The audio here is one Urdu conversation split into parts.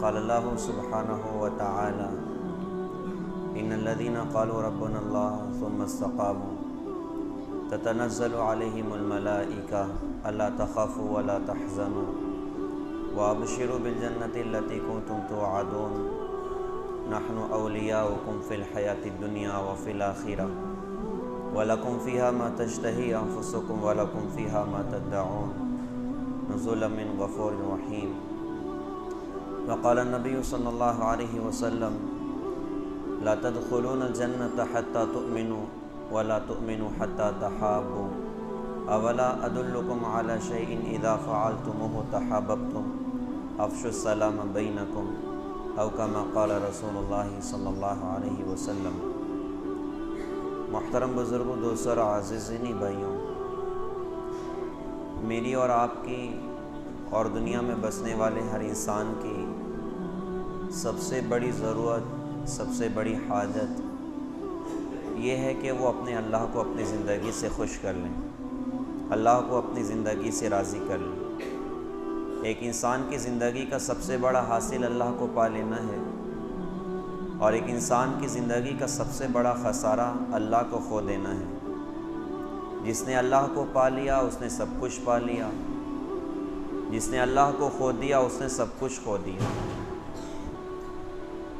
قال اللہ سبحانہ وتعالی ان الذین قالوا ربنا اللہ ثم استقاموا تتنزل علیہم الملائکہ الا تخافوا ولا تحزنوا وابشروا بالجنۃ التی کنتم توعدون نحن اولیاؤکم فی الحیاۃ الدنیا وفی الآخرہ وَلَكُمْ فِيهَا مَا تَشْتَهِي أَنفُسُكُمْ وَلَكُمْ فِيهَا مَا تَدَّعُونَ نُزُلًا مِّن غَفُورٍ رَّحِيمٍ وقال النبي صلى الله عليه وسلم لا تدخلون الجنة حتى تؤمنوا ولا تؤمنوا حتى تحابوا أولا أدلكم على شيء إذا فعلتموه تحاببتم أفشوا السلام بينكم أو كما قال رسول الله صلى الله عليه وسلم۔ محترم بزرگوں، دوستوں اور عزیزینی بھائیوں، میری اور آپ کی اور دنیا میں بسنے والے ہر انسان کی سب سے بڑی ضرورت، سب سے بڑی حاجت یہ ہے کہ وہ اپنے اللہ کو اپنی زندگی سے خوش کر لیں، اللہ کو اپنی زندگی سے راضی کر لیں۔ ایک انسان کی زندگی کا سب سے بڑا حاصل اللہ کو پا لینا ہے، اور ایک انسان کی زندگی کا سب سے بڑا خسارہ اللہ کو کھو دینا ہے۔ جس نے اللہ کو پا لیا اس نے سب کچھ پا لیا، جس نے اللہ کو کھو دیا اس نے سب کچھ کھو دیا۔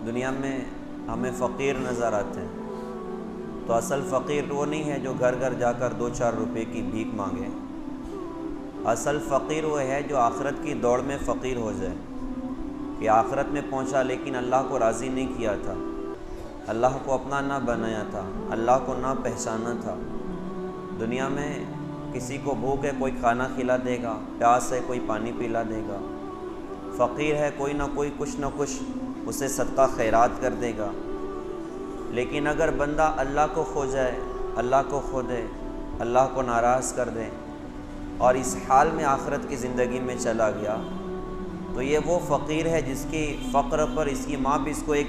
دنیا میں ہمیں فقیر نظر آتے ہیں، تو اصل فقیر وہ نہیں ہے جو گھر گھر جا کر 2-4 روپے کی بھیک مانگے۔ اصل فقیر وہ ہے جو آخرت کی دوڑ میں فقیر ہو جائے، کہ آخرت میں پہنچا لیکن اللہ کو راضی نہیں کیا تھا، اللہ کو اپنا نہ بنایا تھا، اللہ کو نہ پہچانا تھا۔ دنیا میں کسی کو بھوک ہے کوئی کھانا کھلا دے گا، پیاس ہے کوئی پانی پلا دے گا، فقیر ہے کوئی نہ کوئی کچھ نہ کچھ اسے صدقہ خیرات کر دے گا۔ لیکن اگر بندہ اللہ کو کھو جائے، اللہ کو کھو دے، اللہ کو ناراض کر دے اور اس حال میں آخرت کی زندگی میں چلا گیا، تو یہ وہ فقیر ہے جس کی فقر پر اس کی ماں بھی اس کو ایک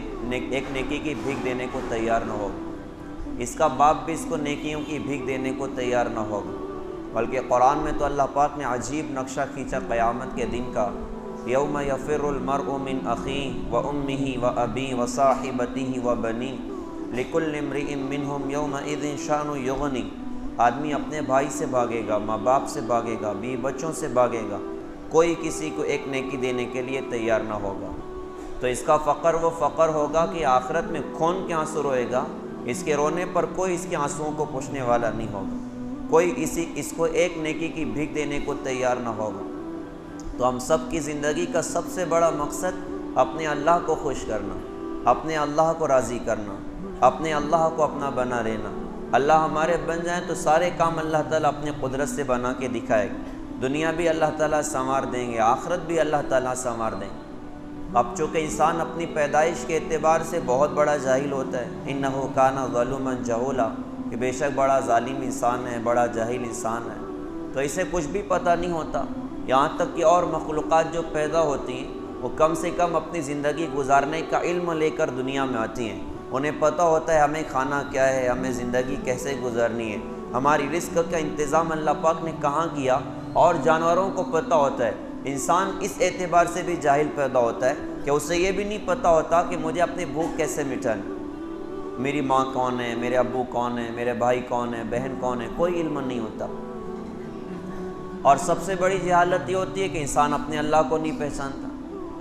نیکی کی بھیک دینے کو تیار نہ ہوگا، اس کا باپ بھی اس کو نیکیوں کی بھیک دینے کو تیار نہ ہوگا۔ بلکہ قرآن میں تو اللہ پاک نے عجیب نقشہ کھینچا قیامت کے دن کا، یوم یفر المرء من اخیہ وامہ وابیہ وصاحبتہ وبنیہ لکل امرئ منہم یومئذ شأن یغنی۔ آدمی اپنے بھائی سے بھاگے گا، ماں باپ سے بھاگے گا، بیوی بچوں سے بھاگے گا، کوئی کسی کو ایک نیکی دینے کے لیے تیار نہ ہوگا۔ تو اس کا فقر وہ فقر ہوگا کہ آخرت میں خون کے آنسو روئے گا، اس کے رونے پر کوئی اس کے آنسوؤں کو پوچھنے والا نہیں ہوگا، کوئی اس کو ایک نیکی کی بھیک دینے کو تیار نہ ہوگا۔ تو ہم سب کی زندگی کا سب سے بڑا مقصد اپنے اللہ کو خوش کرنا، اپنے اللہ کو راضی کرنا، اپنے اللہ کو اپنا بنا لینا۔ اللہ ہمارے بن جائیں تو سارے کام اللہ تعالیٰ اپنے قدرت سے بنا کے دکھائے گا، دنیا بھی اللہ تعالیٰ سنوار دیں گے، آخرت بھی اللہ تعالیٰ سنوار دیں گے۔ اب چونکہ انسان اپنی پیدائش کے اعتبار سے بہت بڑا جاہل ہوتا ہے، انہ کان ظلوما جہولا، کہ بے شک بڑا ظالم انسان ہے، بڑا جاہل انسان ہے، تو اسے کچھ بھی پتہ نہیں ہوتا۔ یہاں تک کہ اور مخلوقات جو پیدا ہوتی ہیں وہ کم سے کم اپنی زندگی گزارنے کا علم لے کر دنیا میں آتی ہیں، انہیں پتہ ہوتا ہے ہمیں کھانا کیا ہے، ہمیں زندگی کیسے گزارنی ہے، ہماری رزق کا انتظام اللہ پاک نے کہاں کیا، اور جانوروں کو پتہ ہوتا ہے۔ انسان اس اعتبار سے بھی جاہل پیدا ہوتا ہے کہ اسے یہ بھی نہیں پتہ ہوتا کہ مجھے اپنی بھوک کیسے مٹانی، میری ماں کون ہے، میرے ابو کون ہے، میرے بھائی کون ہے، بہن کون ہے، کوئی علم نہیں ہوتا۔ اور سب سے بڑی جہالت یہ ہوتی ہے کہ انسان اپنے اللہ کو نہیں پہچانتا،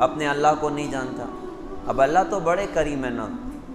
اپنے اللہ کو نہیں جانتا۔ اب اللہ تو بڑے کریم ہے نا،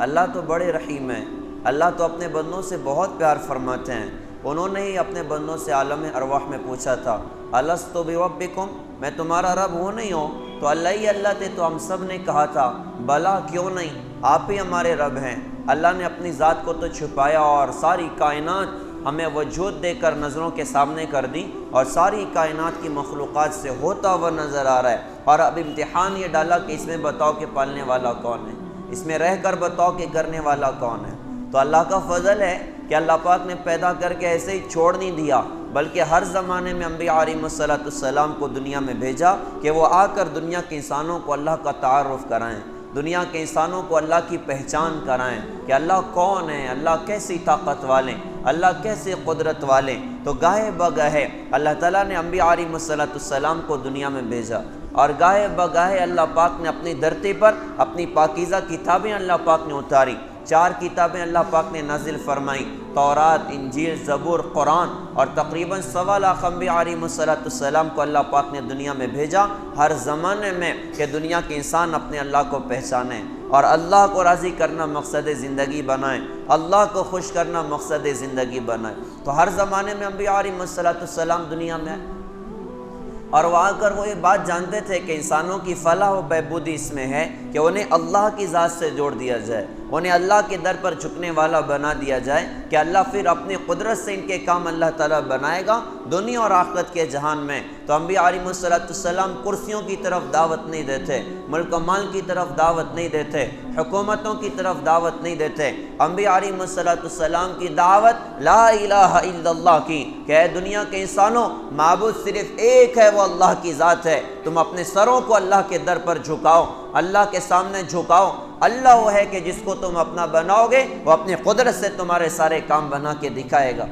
اللہ تو بڑے رحیم ہے، اللہ تو اپنے بندوں سے بہت پیار فرماتے ہیں۔ انہوں نے ہی اپنے بندوں سے عالم ارواح میں پوچھا تھا، الستُ بربکم، میں تمہارا رب ہوں نہیں ہوں؟ تو اللہ ہی اللہ تھے، تو ہم سب نے کہا تھا بلا کیوں نہیں، آپ ہی ہمارے رب ہیں۔ اللہ نے اپنی ذات کو تو چھپایا اور ساری کائنات ہمیں وجود دے کر نظروں کے سامنے کر دی، اور ساری کائنات کی مخلوقات سے ہوتا ہوا نظر آ رہا ہے۔ اور اب امتحان یہ ڈالا کہ اس میں بتاؤ کہ پالنے والا کون ہے، اس میں رہ کر بتاؤ کہ کرنے والا کون ہے۔ تو اللہ کا فضل ہے کہ اللہ پاک نے پیدا کر کے ایسے ہی چھوڑ نہیں دیا، بلکہ ہر زمانے میں انبیاء علیہ السلام کو دنیا میں بھیجا کہ وہ آ کر دنیا کے انسانوں کو اللہ کا تعارف کرائیں، دنیا کے انسانوں کو اللہ کی پہچان کرائیں کہ اللہ کون ہے، اللہ کیسی طاقت والے، اللہ کیسے قدرت والے۔ تو گاہے بگاہے اللہ تعالیٰ نے انبیاء علیہ السلام کو دنیا میں بھیجا، اور گاہے بگاہے اللہ پاک نے اپنی دھرتی پر اپنی پاکیزہ کتابیں اللہ پاک نے اتاری. 4 کتابیں اللہ پاک نے نازل فرمائیں، تورات، انجیل، زبور، قرآن، اور تقریباً 1.25 لاکھ انبیاء علیہ السلام کو اللہ پاک نے دنیا میں بھیجا ہر زمانے میں کہ دنیا کے انسان اپنے اللہ کو پہچانیں اور اللہ کو راضی کرنا مقصد زندگی بنائیں، اللہ کو خوش کرنا مقصد زندگی بنائیں. تو ہر زمانے میں انبیاء علیہ السلام دنیا میں آئے اور وہاں کر وہ یہ بات جانتے تھے کہ انسانوں کی فلاح و بہبودی اس میں ہے کہ انہیں اللہ کی ذات سے جوڑ دیا جائے، انہیں اللہ کے در پر جھکنے والا بنا دیا جائے کہ اللہ پھر اپنی قدرت سے ان کے کام اللہ تعالیٰ بنائے گا دنیا اور آخرت کے جہان میں. تو انبیاء علیہ السلام کرسیوں کی طرف دعوت نہیں دیتے، ملک و مال کی طرف دعوت نہیں دیتے، حکومتوں کی طرف دعوت نہیں دیتے. انبیاء علیہ السلام کی دعوت لا الہ الا اللہ کی کہ اے دنیا کے انسانوں، معبود صرف ایک ہے، وہ اللہ کی ذات ہے. تم اپنے سروں کو اللہ کے در پر جھکاؤ، اللہ کے سامنے جھکاؤ. اللہ وہ ہے کہ جس کو تم اپنا بناؤ گے وہ اپنی قدرت سے تمہارے سارے کام بنا کے دکھائے گا.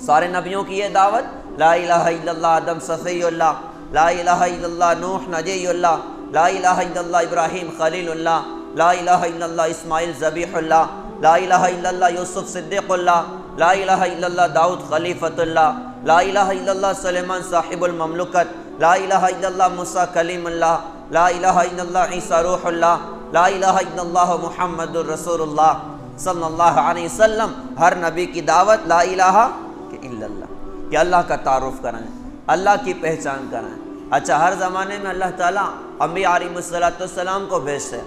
سارے نبیوں کی یہ دعوت لا الہ الا اللہ آدم صفی اللہ، لا الہ الا اللہ نوح نجی اللہ، لا الہ الا اللہ ابراہیم خلیل اللہ، لا الہ الا اللہ اسماعیل ذبیح اللہ، لا الہ الا اللہ یوسف صدیق اللہ، لا الہ الا اللہ داؤد خلیفۃ اللہ، لا الہ الا اللہ سلیمان صاحب المملکت، لا الہ الا اللہ موسیٰ کلیم اللہ، لا الہ الا اللہ عیسیٰ روح اللہ، لا الہ الا اللہ محمد الرسول اللہ صلی اللہ علیہ وسلم. ہر نبی کی دعوت لا الہ الا اللہ کہ اللہ کا تعارف کرائیں، اللہ کی پہچان کرائیں. اچھا، ہر زمانے میں اللہ تعالیٰ انبیاء علیہ السلام کو بھیجتے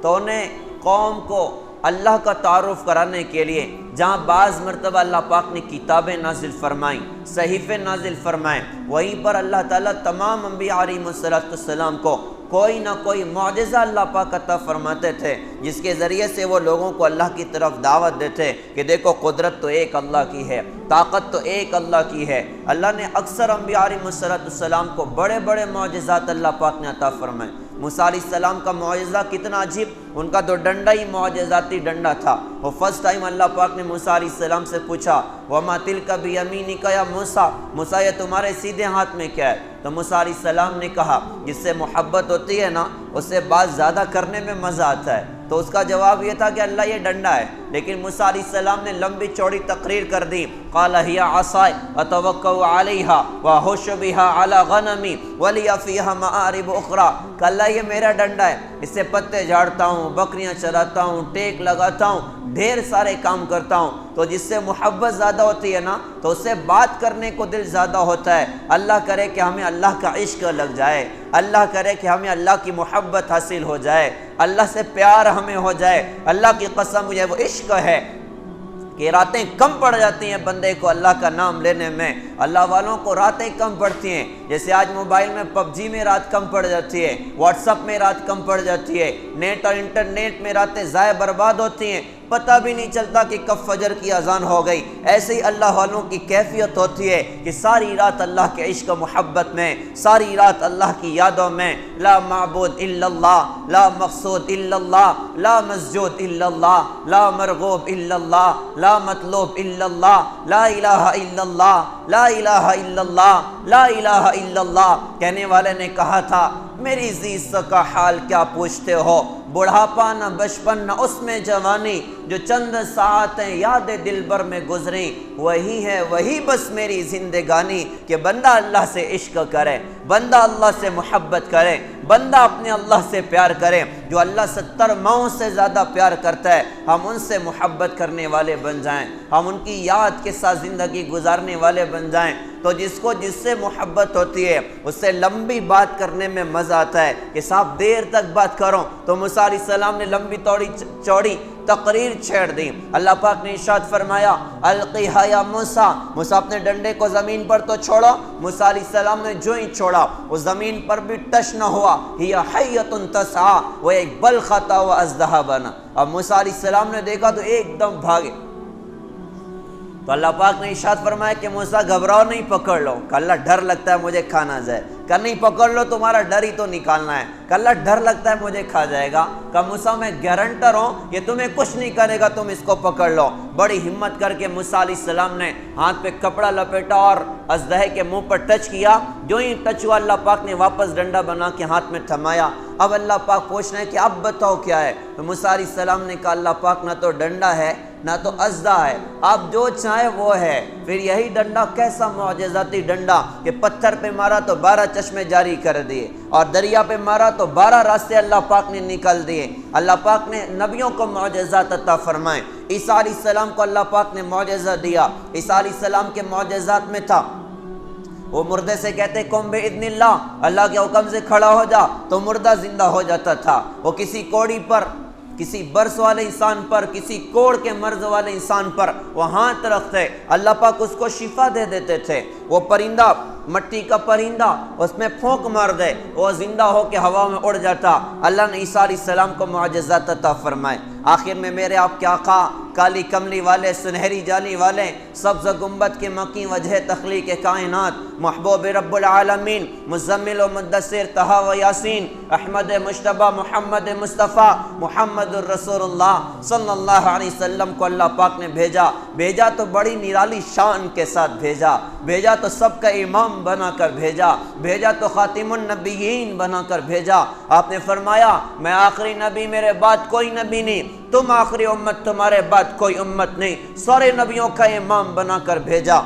تو انہیں قوم کو اللہ کا تعارف کرانے کے لیے جہاں بعض مرتبہ اللہ پاک نے کتابیں نازل فرمائیں، صحیفے نازل فرمائیں، وہیں پر اللہ تعالیٰ تمام انبیاء علیہ السلام کو کوئی نہ کوئی معجزہ اللہ پاک عطا فرماتے تھے جس کے ذریعے سے وہ لوگوں کو اللہ کی طرف دعوت دیتے کہ دیکھو قدرت تو ایک اللہ کی ہے، طاقت تو ایک اللہ کی ہے. اللہ نے اکثر انبیاء علیہ السلام کو بڑے بڑے معجزات اللہ پاک نے عطا فرمائے. موسیٰ علیہ السلام کا معجزہ کتنا عجیب، ان کا تو ڈنڈا ہی معجزاتی ڈنڈا تھا. وہ فرسٹ ٹائم اللہ پاک نے موسیٰ علیہ السلام سے پوچھا وَمَا تِلْكَ بِيَمِينِكَ يَا موسیٰ، موسیٰ یہ تمہارے سیدھے ہاتھ میں کیا ہے؟ تو موسیٰ علیہ السلام نے کہا جس سے محبت ہوتی ہے نا اس سے بات زیادہ کرنے میں مزہ آتا ہے. تو اس کا جواب یہ تھا کہ اللہ یہ ڈنڈا ہے. لیکن موسیٰ علیہ السلام نے لمبی چوڑی تقریر کر دی. قال هي عصاي اتوكل عليها واهش بها على غنمي ولي فيها مآرب اخرى. کہ اللہ یہ میرا ڈنڈا ہے، اس سے پتے جھاڑتا ہوں، بکریاں چراتا ہوں، ٹیک لگاتا ہوں، ڈھیر سارے کام کرتا ہوں. تو جس سے محبت زیادہ ہوتی ہے نا تو اس سے بات کرنے کو دل زیادہ ہوتا ہے. اللہ کرے کہ ہمیں اللہ کا عشق لگ جائے، اللہ کرے کہ ہمیں اللہ کی محبت حاصل ہو جائے، اللہ سے پیار ہمیں ہو جائے. اللہ کی قسم مجھے وہ عشق ہے کہ راتیں کم پڑ جاتی ہیں بندے کو اللہ کا نام لینے میں. اللہ والوں کو راتیں کم پڑتی ہیں، جیسے آج موبائل میں PUBG میں رات کم پڑ جاتی ہے، واٹس ایپ میں رات کم پڑ جاتی ہے، نیٹ اور انٹرنیٹ میں راتیں ضائع برباد ہوتی ہیں، پتہ بھی نہیں چلتا کہ کب فجر کی اذان ہو گئی. ایسے ہی اللہ والوں کی کیفیت ہوتی ہے کہ ساری رات اللہ کے عشق و محبت میں، ساری رات اللہ کی یادوں میں. لا معبود الا اللہ، لا مقصود الا اللہ، لا مسجود الا اللہ، لا مرغوب الا اللہ، لا مطلوب الا اللہ، لا الہ الا اللہ، لا الہ الا اللہ، لا الہ الا اللہ. کہنے والے نے کہا تھا میری عزیز کا حال کیا پوچھتے ہو، بڑھاپا نہ بچپن نہ اس میں جوانی، جو چند ساعتیں یاد دل بر میں گزریں، وہی ہے وہی بس میری زندگانی. کہ بندہ اللہ سے عشق کرے، بندہ اللہ سے محبت کرے، بندہ اپنے اللہ سے پیار کرے. جو اللہ 70 ماؤں سے زیادہ پیار کرتا ہے ہم ان سے محبت کرنے والے بن جائیں، ہم ان کی یاد کے ساتھ زندگی گزارنے والے بن جائیں. تو جس سے محبت ہوتی ہے اس سے لمبی بات کرنے میں مزہ آتا ہے کہ صاحب دیر تک بات کرو. تو موسیٰ علیہ السلام نے لمبی چوڑی تقریر چھیڑ دی. اللہ پاک نے ارشاد فرمایا القیہا یا موسیٰ، موسیٰ اپنے ڈنڈے کو زمین پر تو چھوڑو. موسیٰ علیہ السلام نے جو ہی چھوڑا اس زمین پر بھی ٹچ نہ ہوا. ہی حیۃ تسعی، وہ ایک بلخا تھا، وہ اژدہا بنا. اب موسیٰ علیہ السلام نے دیکھا تو ایک دم بھاگے. تو اللہ پاک نے ارشاد فرمایا کہ موسیٰ گھبراؤ نہیں، پکڑ لو۔ کہ اللہ ڈر لگتا ہے مجھے کھانا جائے۔ کہ نہیں پکڑ لو، تمہارا ڈر ہی تو نکالنا ہے۔ کہ اللہ ڈر لگتا ہے مجھے کھا جائے گا۔ کہ موسیٰ میں گارنٹر ہوں یہ تمہیں کچھ نہیں کرے گا، تم اس کو پکڑ لو۔ بڑی ہمت کر کے موسیٰ علیہ السلام نے ہاتھ پہ کپڑا لپیٹا اور اژدہے کے منہ پر ٹچ کیا۔ جو ہی ٹچ ہوا اللہ پاک نے واپس ڈنڈا بنا کے ہاتھ میں تھمایا۔ اب اللہ پاک پوچھ رہے ہیں کہ اب بتاؤ کیا ہے؟ تو موسیٰ علیہ السلام نے کہا اللہ پاک نہ تو ڈنڈا ہے نہ تو اژدہا ہے، آپ جو چاہیں وہ ہے۔ پھر یہی ڈنڈا کیسا معجزاتی ڈنڈا کہ پتھر پہ مارا تو 12 چشمے جاری کر دیے، اور دریا پہ مارا تو 12 راستے اللہ پاک نے نکال دیے۔ اللہ پاک نے نبیوں کو معجزات عطا فرمائے۔ عیسیٰ علیہ السلام کو اللہ پاک نے معجزہ دیا۔ عیسیٰ علیہ السلام کے معجزات میں تھا وہ مردے سے کہتے قم بإذن اللہ، اللہ کے حکم سے کھڑا ہو جا، تو مردہ زندہ ہو جاتا تھا۔ وہ کسی کوڑی پر، کسی برس والے انسان پر، کسی کوڑ کے مرض والے انسان پر وہ ہاتھ رکھتے، اللہ پاک اس کو شفا دے دیتے تھے۔ وہ پرندہ، مٹی کا پرندہ، اس میں پھونک مار دے وہ زندہ ہو کے ہوا میں اڑ جاتا۔ اللہ نے عیسیٰ علیہ السلام کو معجزات عطا فرمائے۔ آخر میں میرے آپ کے آقا، کالی کملی والے، سنہری جالی والے، سبز گنبد کے مکی وجہ تخلیق کائنات، محبوب رب العالمین، مزمل و مدثر طہ و یاسین، احمد مجتبیٰ محمد مصطفیٰ محمد الرسول اللہ صلی اللہ علیہ وسلم کو اللہ پاک نے بھیجا تو بڑی نرالی شان کے ساتھ بھیجا تو سب کا امام بنا کر بھیجا تو خاتم النبیین بنا کر بھیجا۔ آپ نے فرمایا میں آخری نبی، میرے بعد کوئی نبی نہیں، تم آخری امت، تمہارے بعد کوئی امت نہیں، سارے نبیوں کا امام بنا کر بھیجا۔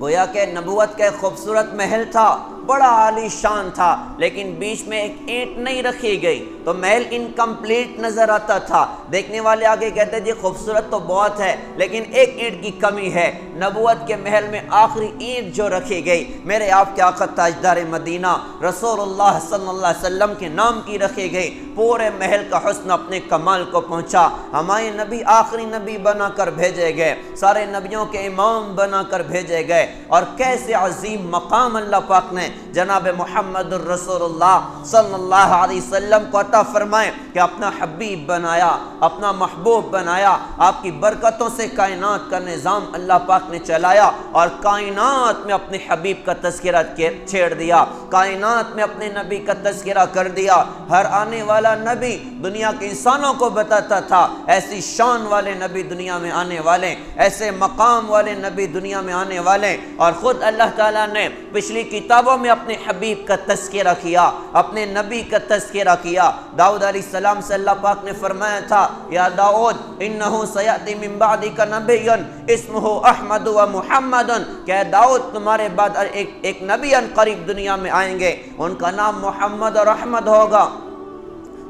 گویا کہ نبوت کا ایک خوبصورت محل تھا، بڑا عالی شان تھا، لیکن بیچ میں ایک اینٹ نہیں رکھی گئی تو محل انکمپلیٹ نظر آتا تھا۔ دیکھنے والے آگے کہتے جی خوبصورت تو بہت ہے لیکن ایک اینٹ کی کمی ہے۔ نبوت کے محل میں آخری اینٹ جو رکھی گئی میرے آپ کے آقا تاجدار مدینہ رسول اللہ صلی اللہ علیہ وسلم کے نام کی رکھی گئی، پورے محل کا حسن اپنے کمال کو پہنچا۔ ہمارے نبی آخری نبی بنا کر بھیجے گئے، سارے نبیوں کے امام بنا کر بھیجے گئے، اور کیسے عظیم مقام اللہ پاک نے جناب محمد الرسول اللہ صلی اللہ علیہ وسلم کو عطا فرمائے کہ اپنا حبیب بنایا، اپنا محبوب بنایا۔ آپ کی برکتوں سے کائنات کا نظام اللہ پاک نے چلایا، اور کائنات میں اپنے حبیب کا تذکرہ چھیڑ دیا، کائنات میں اپنے نبی کا تذکرہ کر دیا۔ ہر آنے والا نبی دنیا کے انسانوں کو بتاتا تھا ایسی شان والے نبی دنیا میں آنے والے، ایسے مقام والے نبی دنیا میں آنے والے۔ اور خود اللہ تعالیٰ نے پچھلی کتابوں میں اپنے حبیب کا تذکرہ کیا، اپنے نبی کا تذکرہ کیا۔ داؤد علیہ السلام سے اللہ پاک نے فرمایا تھا یا داؤد انہو سیأتی من بعدک نبی اسمہ احمد و محمد، کہ داؤد تمہارے بعد ایک نبی قریب دنیا میں آئیں گے، ان کا نام محمد اور احمد ہوگا،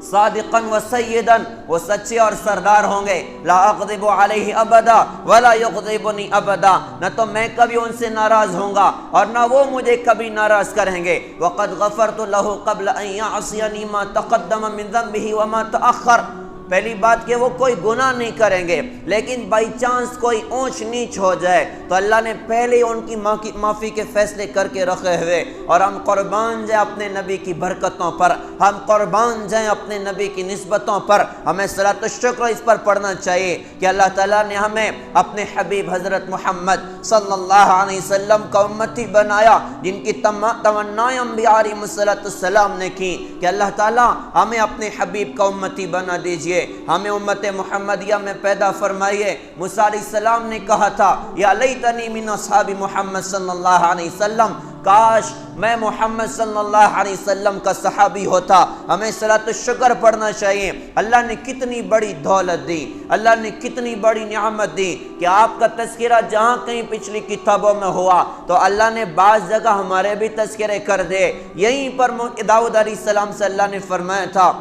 صادقاً و سیداً، وہ سچے اور سردار ہوں گے، لا اغضب علیہ ابدا ولا یغضبنی ابدا، نہ تو میں کبھی ان سے ناراض ہوں گا اور نہ وہ مجھے کبھی ناراض کریں گے۔ وقد غفرت له قبل ان یعصینی ما تقدم من ذنبہ وما تأخر، پہلی بات کہ وہ کوئی گناہ نہیں کریں گے، لیکن بائی چانس کوئی اونچ نیچ ہو جائے تو اللہ نے پہلے ہی ان کی معافی کے فیصلے کر کے رکھے ہوئے۔ اور ہم قربان جائیں اپنے نبی کی برکتوں پر، ہم قربان جائیں اپنے نبی کی نسبتوں پر۔ ہمیں صلاۃ الشکر اس پر پڑھنا چاہیے کہ اللہ تعالیٰ نے ہمیں اپنے حبیب حضرت محمد صلی اللہ علیہ وسلم کا امتی بنایا، جن کی تمنائیں انبیاء علیہ السلام نے کی کہ اللہ تعالیٰ ہمیں اپنے حبیب کا امتی بنا دیجئے، ہمیں امت محمدیہ میں پیدا فرمائیے۔ موسیٰ علیہ السلام نے کہا تھا یا لیتنی من اصحاب محمد صلی اللہ علیہ وسلم، کاش میں محمد صلی اللہ علیہ وسلم کا صحابی ہوتا۔ ہمیں صلاۃ الشکر پڑھنا چاہیے۔ اللہ نے کتنی بڑی دولت دی، اللہ نے کتنی بڑی نعمت دی کہ آپ کا تذکرہ جہاں کہیں پچھلی کتابوں میں ہوا تو اللہ نے بعض جگہ ہمارے بھی تذکرے کر دے۔ یہیں پر داؤد علیہ السلام سے اللہ نے فرمایا تھا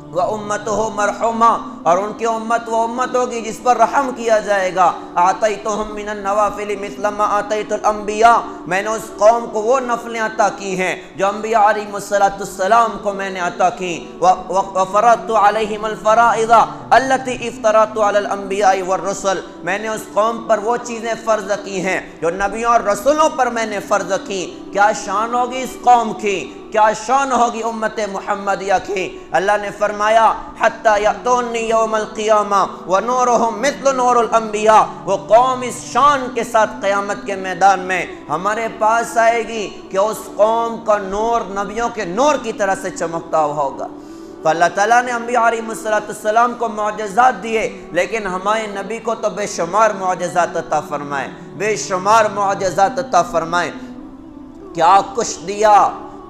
وَأُمَّتُهُ مَرْحُومًا، اور ان کی امت وہ امت ہوگی جس پر رحم کیا جائے گا۔ آتَيْتُهُم مِّنَ النَّوَافِلِ مِثْلَ مَا آتَيْتُ الْأَنبِيَاءَ، میں نے اس قوم کو وہ نفلیں عطا کی ہیں جو انبیاء علیہ السلام کو میں نے عطا کی۔ وَفَرَضْتُ عَلَيْهِمَ الْفَرَائِضَ الَّتِي افْتَرَضْتُ عَلَى الْأَنبِيَاءِ وَالرُّسُلِ، میں نے اس قوم پر وہ چیزیں فرض کی ہیں جو نبیوں اور رسولوں پر میں نے فرض کی۔ کیا شان ہوگی اس قوم کی، کیا شان ہوگی امت محمدیہ کی۔ اللہ نے فرمایا حتی یأتونی یوم القیامہ ونورہم مثل نور الانبیاء، وہ قوم اس شان کے ساتھ قیامت کے میدان میں ہمارے پاس آئے گی کہ اس قوم کا نور نبیوں کے نور کی طرح سے چمکتا ہوا ہوگا۔ تو اللہ تعالیٰ نے انبیاء علیہ السلام کو معجزات دیے، لیکن ہمارے نبی کو تو بے شمار معجزات عطا فرمائے، بے شمار معجزات عطا فرمائے۔ کیا کچھ دیا،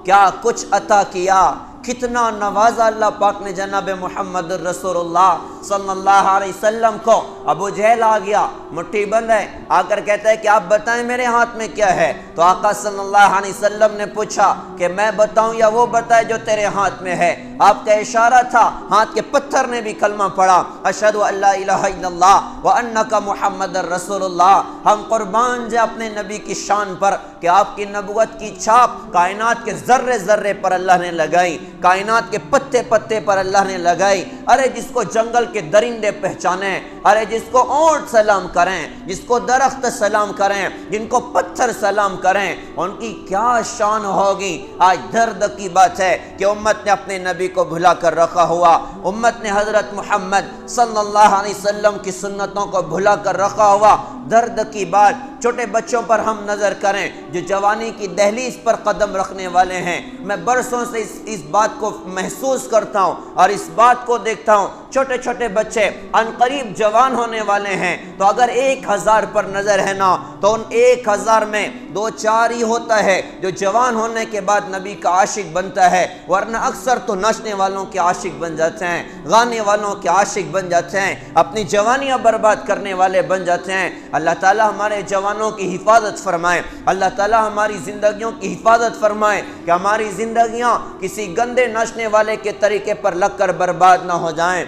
کیا کچھ عطا کیا، کتنا نوازا اللہ پاک نے جناب محمد الرسول اللہ صلی اللہ علیہ وسلم کو۔ ابو جہل آ گیا، مٹھی بند ہے، آ کر کہتا ہے کہ آپ بتائیں میرے ہاتھ میں کیا ہے؟ تو آقا صلی اللہ علیہ وسلم نے پوچھا کہ میں بتاؤں یا وہ بتائے جو تیرے ہاتھ میں ہے؟ آپ کا اشارہ تھا، ہاتھ کے پتھر نے بھی کلمہ پڑھا، اشہد ان لا الہ الا اللہ وانک محمد الرسول اللہ۔ ہم قربان جائیں اپنے نبی کی شان پر کہ آپ کی نبوت کی چھاپ کائنات کے ذرے ذرے پر اللہ نے لگائی، کائنات کے پتے پتے پر اللہ نے لگائی۔ ارے جس کو جنگل کے درندے پہچانیں، ارے جس کو اونٹ سلام کریں، جس کو درخت سلام کریں، جن کو پتھر سلام کریں، ان کی کیا شان ہوگی۔ آج درد کی بات ہے کہ امت نے اپنے نبی کو بھلا کر رکھا ہوا، امت نے حضرت محمد صلی اللہ علیہ وسلم کی سنتوں کو بھلا کر رکھا ہوا۔ درد کی بات چھوٹے بچوں پر ہم نظر کریں جو جوانی کی دہلیز پر قدم رکھنے والے ہیں۔ میں برسوں سے اس بات کو محسوس کرتا ہوں اور اس بات کو دیکھتا ہوں، چھوٹے چھوٹے بچے عنقریب جوان ہونے والے ہیں، تو اگر 1000 پر نظر ہے نا تو ان 1000 میں 2-4 ہی ہوتا ہے جو جوان ہونے کے بعد نبی کا عاشق بنتا ہے، ورنہ اکثر تو ناچنے والوں کے عاشق بن جاتے ہیں، گانے والوں کے عاشق بن جاتے ہیں، اپنی جوانیاں برباد کرنے والے بن جاتے ہیں۔ اللہ تعالی ہمارے جوانوں کی حفاظت فرمائے، اللہ تعالی ہماری زندگیوں کی حفاظت فرمائے کہ ہماری زندگیاں کسی گندے ناچنے والے کے طریقے پر لگ کر برباد نہ ہو جائیں،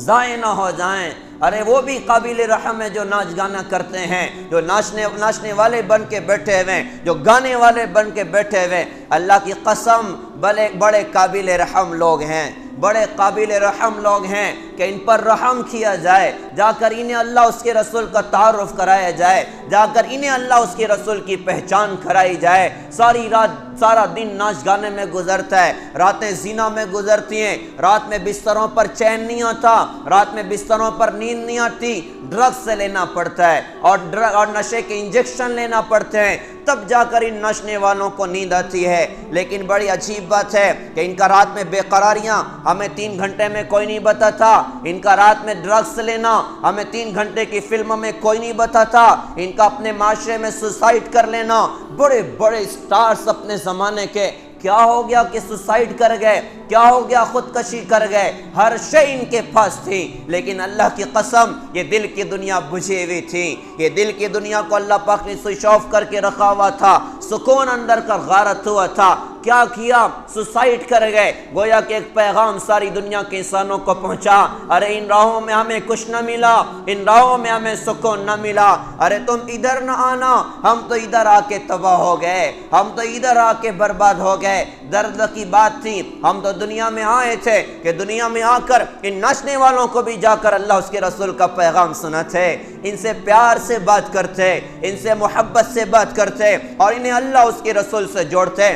ضائع نہ ہو جائیں۔ ارے وہ بھی قابل رحم ہے جو ناچ گانا کرتے ہیں، جو ناچنے والے بن کے بیٹھے ہوئے ہیں، جو گانے والے بن کے بیٹھے ہوئے ہیں۔ اللہ کی قسم بڑے قابل رحم لوگ ہیں، بڑے قابل رحم لوگ ہیں کہ ان پر رحم کیا جائے، جا کر انہیں اللہ اس کے رسول کا تعارف کرایا جائے، جا کر انہیں اللہ اس کے رسول کی پہچان کرائی جائے۔ ساری رات سارا دن ناچ گانے میں گزرتا ہے، راتیں زنا میں گزرتی ہیں، رات میں بستروں پر چین نہیں آتا، رات میں بستروں پر نیند نہیں آتی، ڈرگز سے لینا پڑتا ہے اور نشے کے انجیکشن لینا پڑتے ہیں، تب جا کر ان ناچنے والوں کو نیند آتی ہے۔ لیکن بڑی عجیب بات ہے کہ ان کا رات میں بے قراریاں ہمیں 3 گھنٹے میں کوئی نہیں بتاتا، ان کا رات میں ڈرگز لینا ہمیں 3 گھنٹے کی فلم میں کوئی نہیں بتاتا، ان کا اپنے معاشرے میں سوسائڈ کر لینا۔ بڑے بڑے سٹارز اپنے زمانے کے کیا ہو گیا کہ سوسائڈ کر گئے، کیا ہو گیا خودکشی کر گئے، ہر شے ان کے پاس تھی، لیکن اللہ کی قسم یہ دل کی دنیا بجھی ہوئی تھی، یہ دل کی دنیا کو اللہ پاک نے سوئچ آف کر کے رکھا ہوا تھا، سکون اندر کا غارت ہوا تھا۔ کیا کیا؟ سوسائڈ کر گئے، گویا کہ ایک پیغام ساری دنیا کے انسانوں کو پہنچا، ارے ان راہوں میں ہمیں کچھ نہ ملا، ان راہوں میں ہمیں سکون نہ ملا، ارے تم ادھر نہ آنا، ہم تو ادھر آ کے تباہ ہو گئے، ہم تو ادھر آ کے برباد ہو گئے۔ درد کی بات تھی، ہم تو دنیا میں آئے تھے کہ دنیا میں آ کر ان ناچنے والوں کو بھی جا کر اللہ اس کے رسول کا پیغام سناتے، ان سے پیار سے بات کرتے، ان سے محبت سے بات کرتے اور انہیں اللہ اس کے رسول سے جوڑتے۔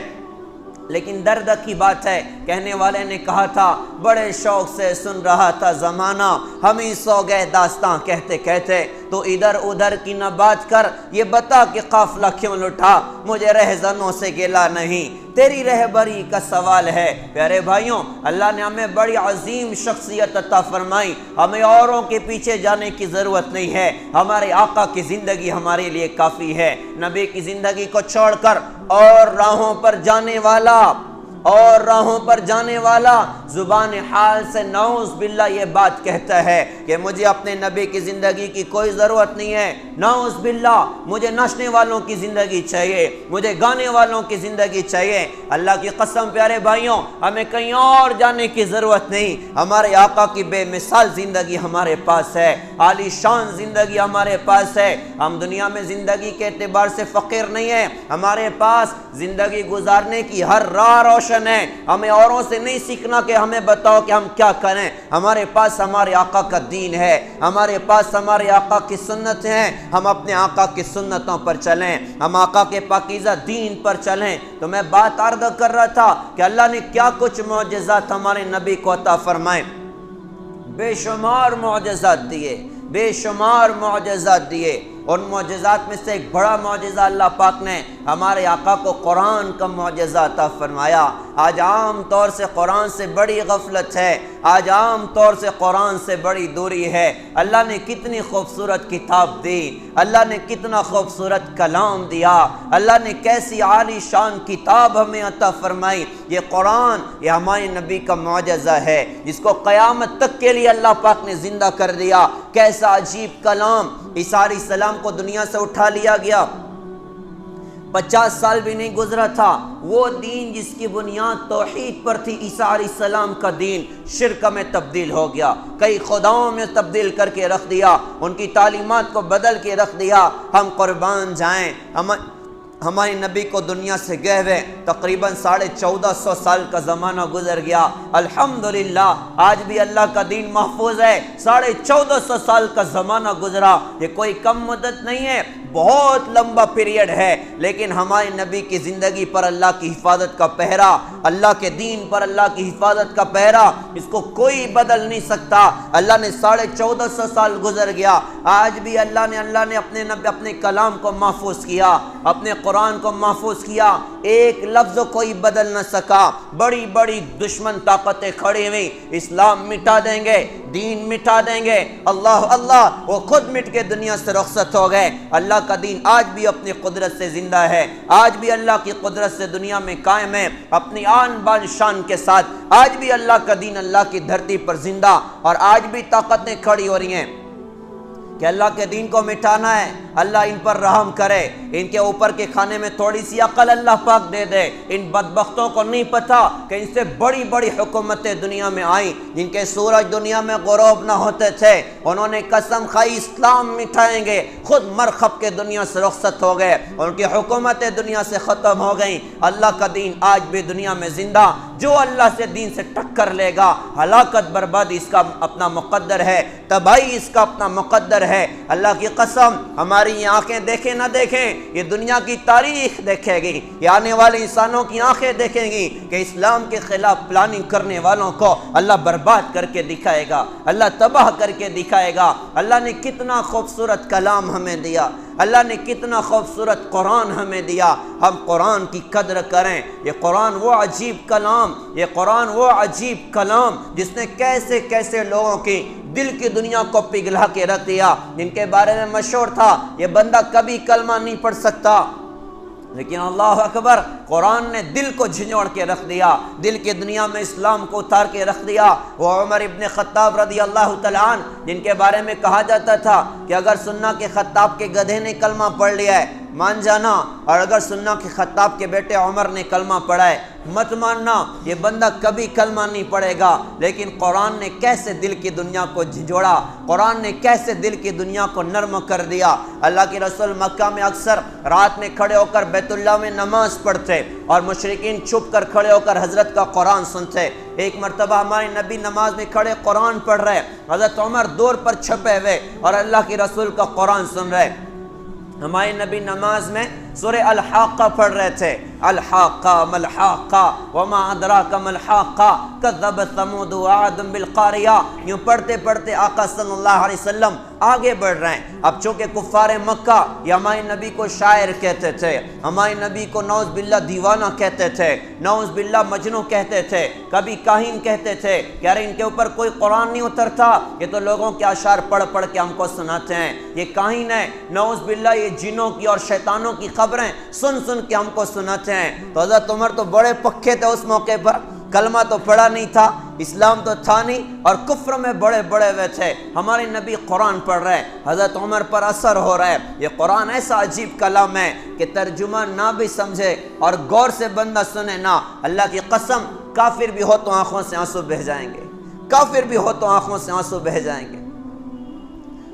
لیکن درد کی بات ہے، کہنے والے نے کہا تھا بڑے شوق سے سن رہا تھا زمانہ، ہم ہی سو گئے داستاں کہتے کہتے، تو ادھر ادھر کی نہ بات کر، یہ بتا کہ قافلہ کیوں لٹا، مجھے رہزنوں سے گلا نہیں، تیری رہبری کا سوال ہے۔ پیارے بھائیوں، اللہ نے ہمیں بڑی عظیم شخصیت عطا فرمائی، ہمیں اوروں کے پیچھے جانے کی ضرورت نہیں ہے، ہمارے آقا کی زندگی ہمارے لیے کافی ہے۔ نبی کی زندگی کو چھوڑ کر اور راہوں پر جانے والا زبان حال سے نعوذ باللہ یہ بات کہتا ہے کہ مجھے اپنے نبی کی زندگی کی کوئی ضرورت نہیں ہے، نعوذ باللہ مجھے ناچنے والوں کی زندگی چاہیے، مجھے گانے والوں کی زندگی چاہیے۔ اللہ کی قسم پیارے بھائیوں، ہمیں کہیں اور جانے کی ضرورت نہیں، ہمارے آقا کی بے مثال زندگی ہمارے پاس ہے، عالی شان زندگی ہمارے پاس ہے۔ ہم دنیا میں زندگی کے اعتبار سے فقیر نہیں ہیں، ہمارے پاس زندگی گزارنے کی ہر راہ روشن ہے، ہمیں اوروں سے نہیں سیکھنا کہ ہمیں بتاؤ کہ ہم کیا کریں، ہمارے پاس ہمارے آقا کا دین ہے، ہمارے پاس ہمارے آقا کی سنت ہیں، ہم اپنے آقا کی سنتوں پر چلیں، ہم آقا کے پاکیزہ دین پر چلیں۔ تو میں بات عرض کر رہا تھا کہ اللہ نے کیا کچھ معجزات ہمارے نبی کو عطا فرمائے۔ بے شمار معجزات دیے، بے شمار معجزات دیے۔ ان معجزات میں سے ایک بڑا معجزہ اللہ پاک نے ہمارے آقا کو قرآن کا معجزہ عطا فرمایا۔ آج عام طور سے قرآن سے بڑی غفلت ہے، آج عام طور سے قرآن سے بڑی دوری ہے۔ اللہ نے کتنی خوبصورت کتاب دی، اللہ نے کتنا خوبصورت کلام دیا، اللہ نے کیسی عالی شان کتاب ہمیں عطا فرمائی۔ یہ قرآن، یہ ہمارے نبی کا معجزہ ہے، جس کو قیامت تک کے لیے اللہ پاک نے زندہ کر دیا۔ کیسا عجیب کلام! عیسیٰ علیہ السلام کو دنیا سے اٹھا لیا گیا، 50 سال بھی نہیں گزرا تھا، وہ دین جس کی بنیاد توحید پر تھی، عیسیٰ علیہ السلام کا دین شرک میں تبدیل ہو گیا، کئی خداؤں میں تبدیل کر کے رکھ دیا، ان کی تعلیمات کو بدل کے رکھ دیا۔ ہم قربان جائیں، ہمارے نبی کو دنیا سے گئے ہوئے تقریباً 1450 سال کا زمانہ گزر گیا، الحمدللہ آج بھی اللہ کا دین محفوظ ہے۔ 1450 سال کا زمانہ گزرا، یہ کوئی کم مدت نہیں ہے، بہت لمبا پیریڈ ہے، لیکن ہمارے نبی کی زندگی پر اللہ کی حفاظت کا پہرا، اللہ کے دین پر اللہ کی حفاظت کا پہرا، اس کو کوئی بدل نہیں سکتا۔ اللہ نے 1450 سال گزر گیا، آج بھی اللہ نے اپنے کلام کو محفوظ کیا، اپنے قرآن کو محفوظ کیا، ایک لفظ کوئی بدل نہ سکا۔ بڑی بڑی دشمن طاقتیں کھڑی ہوئی، اسلام مٹا دیں گے، دین مٹا دیں گے، اللہ اللہ، وہ خود مٹ کے دنیا سے رخصت ہو گئے۔ اللہ کا دین آج بھی اپنی قدرت سے زندہ ہے، آج بھی اللہ کی قدرت سے دنیا میں قائم ہے، اپنی آن بان شان کے ساتھ۔ آج بھی اللہ کا دین اللہ کی دھرتی پر زندہ، اور آج بھی طاقتیں کھڑی ہو رہی ہیں کہ اللہ کے دین کو مٹانا ہے۔ اللہ ان پر رحم کرے، ان کے اوپر کے کھانے میں تھوڑی سی عقل اللہ پاک دے دے۔ ان بدبختوں کو نہیں پتا کہ ان سے بڑی بڑی حکومتیں دنیا میں آئیں، جن کے سورج دنیا میں غروب نہ ہوتے تھے، انہوں نے قسم کھائی اسلام مٹائیں گے، خود مرخب کے دنیا سے رخصت ہو گئے، ان کی حکومتیں دنیا سے ختم ہو گئیں۔ اللہ کا دین آج بھی دنیا میں زندہ، جو اللہ سے دین سے ٹکر لے گا، ہلاکت بربادی اس کا اپنا مقدر ہے، تباہی اس کا اپنا مقدر ہے۔ اللہ کی قسم، ہماری یہ آنکھیں دیکھیں نہ دیکھیں، یہ دنیا کی تاریخ دیکھے گی، یہ آنے والے انسانوں کی آنکھیں دیکھیں گی کہ اسلام کے خلاف پلاننگ کرنے والوں کو اللہ برباد کر کے دکھائے گا، اللہ تباہ کر کے دکھائے گا۔ اللہ نے کتنا خوبصورت کلام ہمیں دیا، اللہ نے کتنا خوبصورت قرآن ہمیں دیا، ہم قرآن کی قدر کریں۔ یہ قرآن وہ عجیب کلام، یہ قرآن وہ عجیب کلام جس نے کیسے کیسے لوگوں کی دل کی دنیا کو پگھلا کے رکھ دیا، جن کے بارے میں مشہور تھا یہ بندہ کبھی کلمہ نہیں پڑھ سکتا، لیکن اللہ اکبر، قرآن نے دل کو جھنجھوڑ کے رکھ دیا، دل کی دنیا میں اسلام کو اتار کے رکھ دیا۔ وہ عمر ابن خطاب رضی اللہ تعالیٰ عنہ، جن کے بارے میں کہا جاتا تھا کہ اگر سننا کے خطاب کے گدھے نے کلمہ پڑھ لیا ہے مان جانا، اور اگر سننا کے خطاب کے بیٹے عمر نے کلمہ پڑھا ہے مت ماننا، یہ بندہ کبھی کلمہ نہیں پڑھے گا۔ لیکن قرآن نے کیسے دل کی دنیا کو جھنجھوڑا، قرآن نے کیسے دل کی دنیا کو نرم کر دیا۔ اللہ کے رسول مکہ میں اکثر رات میں کھڑے ہو کر بیت اللہ میں نماز پڑھتے، اور مشرکین چھپ کر کھڑے ہو کر حضرت کا قرآن سنتے۔ ایک مرتبہ ہمارے نبی نماز میں کھڑے قرآن پڑھ رہے، حضرت عمر دور پر چھپے ہوئے اور اللہ کے رسول کا قرآن سن رہے۔ ہمارے نبی نماز میں سورہ الحاقہ پڑھ رہے تھے، الحاقہ ملحاقہ وما ادراک ملحاقہ کذبت ثمود وعاد بالقاریہ، یوں پڑھتے پڑھتے آقا صلی اللہ علیہ وسلم آگے بڑھ رہے ہیں۔ اب چونکہ کفار مکہ یہ ہمارے نبی کو شاعر کہتے تھے، ہمارے نبی کو نعوذ باللہ دیوانہ کہتے تھے، نعوذ باللہ مجنوں کہتے تھے، کبھی کاہن کہتے تھے کہ یار ان کے اوپر کوئی قرآن نہیں اترتا، یہ تو لوگوں کے اشعار پڑھ پڑھ کے ہم کو سناتے ہیں، یہ کاہن ہے، نعوذ باللہ یہ جنوں کی اور شیطانوں کی خبریں سن سن کے ہم کو سناتے ہیں۔ تو حضرت عمر تو بڑے پکے تھے اس موقع پر، کلمہ تو پڑھا نہیں تھا، اسلام تو تھا نہیں، اور کفر میں بڑے بڑے ہوئے تھے۔ ہمارے نبی قرآن پڑھ رہے، حضرت عمر پر اثر ہو رہا ہے۔ یہ قرآن ایسا عجیب کلام ہے کہ ترجمہ نہ بھی سمجھے اور غور سے بندہ سنے نہ، اللہ کی قسم کافر بھی ہو تو آنکھوں سے آنسو بہہ جائیں گے، کافر بھی ہو تو آنکھوں سے آنسو بہہ جائیں گے۔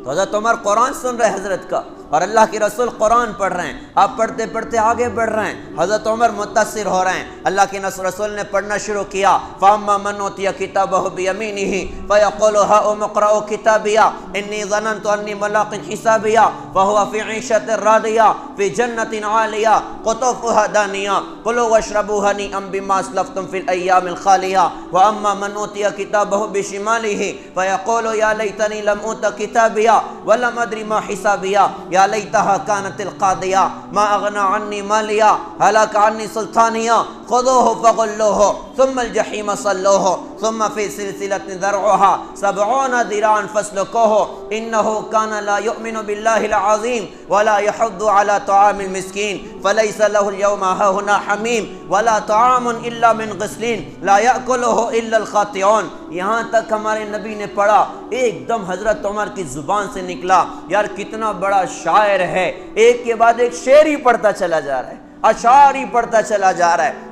تو حضرت عمر قرآن سن رہے حضرت کا، اور اللہ کے رسول قرآن پڑھ رہے ہیں، آپ پڑھتے پڑھتے آگے بڑھ رہے ہیں، حضرت عمر متاثر ہو رہے ہیں، اللہ کے رسول نے پڑھنا شروع کیا، فَأَمَّا مَنْ أُوتِيَ كِتَابَهُ بِيَمِينِهِ فَيَقُولُ هَاؤُمُ اقْرَءُوا كِتَابِيَهْ إِنِّي ظَنَنْتُ أَنِّي مُلَاقٍ حِسَابِيَهْ وَهُوَ فِي عِيشَةٍ رَاضِيَةٍ فِي جَنَّةٍ عَالِيَةٍ قُطُوفُهَا دَانِيَةٌ كُلُوا وَاشْرَبُوا هَنِيئًا بِمَا أَسْلَفْتُمْ فِي الْأَيَّامِ الْخَالِيَةِ وَأَمَّا مَنْ أُوتِيَ كِتَابَهُ بِشِمَالِهِ فَيَقُولُ يَا لَيْتَنِي لَمْ أُوتَ كِتَابِيَهْ وَلَمْ أَدْرِ مَا حِسَابِيَهْ يَا لَيْتَهَا كَانَتِ الْقَاضِيَةَ مَا أَغْنَى عَنِّي مَالِيَهْ هَلَكَ عَنِّي سُلْطَانِيَهْ خُذُوهُ فَغُلُّوهُ ثُمَّ الْجَحِيمَ صَلُّوهُ ثُمَّ فِي سِلْسِلَةٍ ذَرْعُهَا 70 ذِرَاعًا فَاسْلُكُوهُ إِنَّهُ كَانَ لَا يُؤْمِنُ بِاللَّهِ الْعَظِيمِ وَلَا يَحُضُّ عَلَى طَعَامِ الْمِسْكِينِ فَلَيْسَ لَهُ الْيَوْمَ هَاهُنَا حَمِيمٌ وَلَا طَعَامٌ إِلَّا مِنْ غِسْلِينٍ لَا يَأْكُلُهُ إِلَّا الْخَاطِئُونَ۔ یہاں تک ہمارے نبی نے پڑھا، ایک دم حضرت عمر کی زبان سے نکلا، یار کتنا بڑا شاعر ہے، ایک کے بعد ایک شعر ہی پڑھتا چلا جا رہا ہے، اشعار ہی پڑھتا چلا جا رہا ہے۔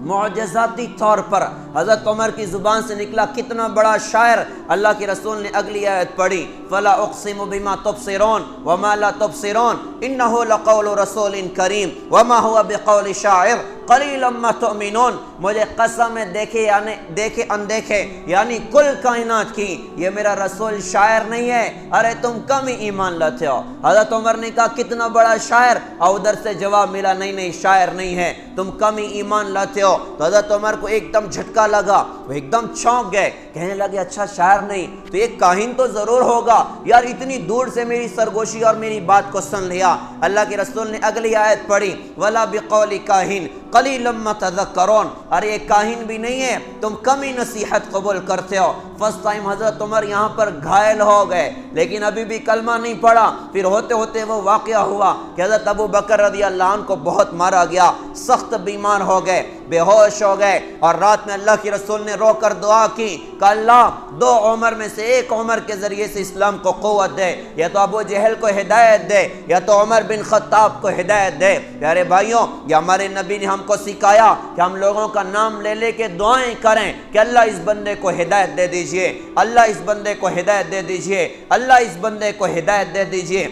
معجزاتی طور پر حضرت عمر کی زبان سے نکلا، کتنا بڑا شاعر۔ اللہ کے رسول نے اگلی آیت پڑھی، فَلَا أُقْسِمُ بِمَا تُبْصِرُونَ وَمَا لَا تُبْصِرُونَ إِنَّهُ لَقَوْلُ رَسُولٍ كَرِيمٍ وَمَا هُوَ بِقَوْلِ شَاعِرٍ قَلِيلًا مَا تُؤْمِنُونَ۔ مجھے قسم ہے دیکھے اندیکھے یعنی کل کائنات کی، یہ میرا رسول شاعر نہیں ہے، ارے تم کم ہی ایمان لاتے ہو۔ حضرت عمر نے کہا کتنا بڑا شاعر، اور ادھر سے جواب ملا نہیں شاعر نہیں ہے، تم کم ہی ایمان لاتے ہو۔ تو حضرت عمر کو ایک دم جھٹکا لگا، وہ ایک دم چونک گئے، کہنے لگے اچھا شاعر نہیں تو ایک کاہن تو ضرور ہوگا، یار اتنی دور سے میری سرگوشی اور میری بات کو سن لیا۔ اللہ کے رسول نے اگلی آیت پڑھی، وَلَا بِقَوْلِ كَاهِنٍ قَلِيلًا مَا تَذَكَّرُونَ، ارے ایک کاہن بھی نہیں ہے، تم کم ہی نصیحت قبول کرتے ہو۔ فرسٹ ٹائم حضرت عمر یہاں پر گھائل ہو گئے، لیکن ابھی بھی کلمہ نہیں پڑھا۔ پھر ہوتے ہوتے وہ واقعہ ہوا کہ حضرت ابو بکر رضی اللہ عنہ کو بہت مارا گیا، سخت بیمار ہو گئے، بے ہوش ہو گئے، اور رات میں اللہ کے رسول نے رو کر دعا کی کہ اللہ 2 عمر میں سے ایک عمر کے ذریعے سے اسلام کو قوت دے، یا تو ابو جہل کو ہدایت دے یا تو عمر بن خطاب کو ہدایت دے۔ پیارے بھائیوں، یہ ہمارے نبی نے ہم کو سکھایا کہ ہم لوگوں کا نام لے لے کے دعائیں کریں کہ اللہ اس بندے کو ہدایت دے دیجئے، اللہ اس بندے کو ہدایت دے دیجئے، اللہ اس بندے کو ہدایت دے دیجئے۔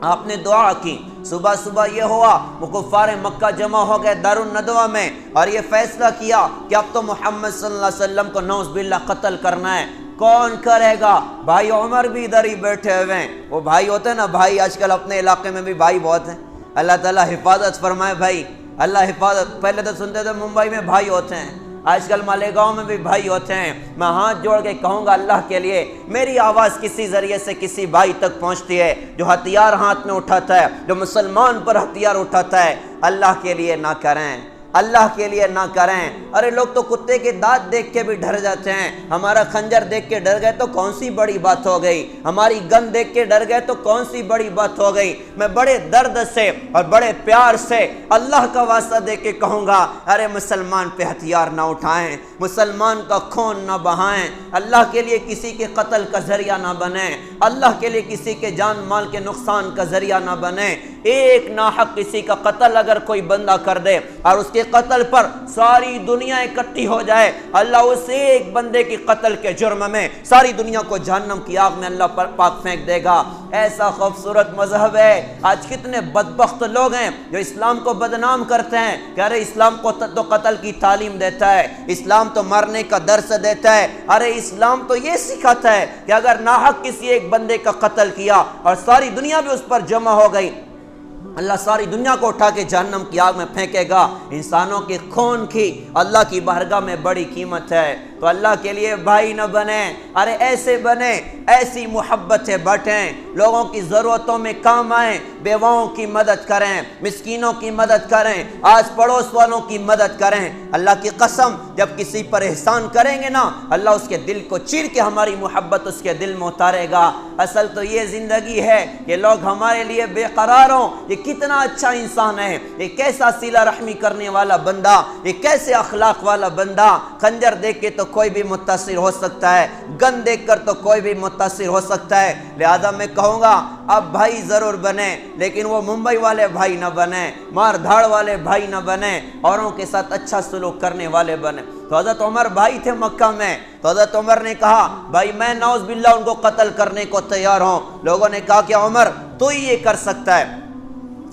آپ نے دعا کی، صبح صبح یہ ہوا وہ کفار مکہ جمع ہو گئے دار الندوہ میں، اور یہ فیصلہ کیا کہ اب تو محمد صلی اللہ علیہ وسلم کو نعوذ باللہ قتل کرنا ہے۔ کون کرے گا؟ بھائی عمر بھی ادھر ہی بیٹھے ہوئے ہیں، وہ بھائی ہوتے ہیں نا بھائی، آج کل اپنے علاقے میں بھی بھائی بہت ہیں، اللہ تعالیٰ حفاظت فرمائے بھائی، اللہ حفاظت۔ پہلے تو سنتے تھے ممبئی میں بھائی ہوتے ہیں، آج کل مالیگاؤں میں بھی بھائی ہوتے ہیں۔ میں ہاتھ جوڑ کے کہوں گا اللہ کے لیے میری آواز کسی ذریعے سے کسی بھائی تک پہنچتی ہے جو ہتھیار ہاتھ میں اٹھاتا ہے، جو مسلمان پر ہتھیار اٹھاتا ہے، اللہ کے لیے نہ کریں، اللہ کے لیے نہ کریں۔ ارے لوگ تو کتے کے دانت دیکھ کے بھی ڈر جاتے ہیں، ہمارا خنجر دیکھ کے ڈر گئے تو کون سی بڑی بات ہو گئی، ہماری گن دیکھ کے ڈر گئے تو کون سی بڑی بات ہو گئی۔ میں بڑے درد سے اور بڑے پیار سے اللہ کا واسطہ دے کے کہوں گا، ارے مسلمان پہ ہتھیار نہ اٹھائیں، مسلمان کا خون نہ بہائیں، اللہ کے لیے کسی کے قتل کا ذریعہ نہ بنیں، اللہ کے لیے کسی کے جان مال کے نقصان کا ذریعہ نہ بنیں۔ ایک ناحق کسی کا قتل اگر کوئی بندہ کر دے اور اس کے قتل پر ساری دنیا اکٹھی ہو جائے، اللہ اس ایک بندے کی قتل کے جرم میں ساری دنیا کو جہنم کی آگ میں اللہ پر پاک پھینک دے گا۔ ایسا خوبصورت مذہب ہے۔ آج کتنے بدبخت لوگ ہیں جو اسلام کو بدنام کرتے ہیں کہ ارے اسلام کو تو قتل کی تعلیم دیتا ہے، اسلام تو مرنے کا درس دیتا ہے، ارے اسلام تو یہ سکھاتا ہے کہ اگر ناحق کسی ایک بندے کا قتل کیا اور ساری دنیا بھی اس پر جمع ہو گئی، اللہ ساری دنیا کو اٹھا کے جہنم کی آگ میں پھینکے گا۔ انسانوں کے خون کی اللہ کی بارگاہ میں بڑی قیمت ہے، تو اللہ کے لیے بھائی نہ بنیں، ارے ایسے بنیں، ایسی محبتیں بانٹیں، لوگوں کی ضرورتوں میں کام آئیں، بیواؤں کی مدد کریں، مسکینوں کی مدد کریں، آس پڑوس والوں کی مدد کریں۔ اللہ کی قسم جب کسی پر احسان کریں گے نا، اللہ اس کے دل کو چیر کے ہماری محبت اس کے دل میں اتارے گا۔ اصل تو یہ زندگی ہے کہ لوگ ہمارے لیے بے قرار ہوں، یہ کتنا اچھا انسان ہے، یہ کیسا صلہ رحمی کرنے والا بندہ، یہ کیسے اخلاق والا بندہ۔ خنجر دیکھ کے تو کوئی بھی متاثر ہو سکتا ہے، گن دیکھ کر تو کوئی بھی متاثر ہو سکتا ہے، لہذا میں کہوں گا اب بھائی ضرور بنیں، لیکن وہ ممبئی والے بھائی نہ بنیں، مار دھاڑ والے بھائی نہ بنیں، اوروں کے ساتھ اچھا سلوک کرنے والے بنیں۔ تو حضرت عمر بھائی تھے مکہ میں، تو حضرت عمر نے کہا بھائی میں نعوذ باللہ ان کو قتل کرنے کو تیار ہوں۔ لوگوں نے کہا کہ عمر تو ہی یہ کر سکتا ہے۔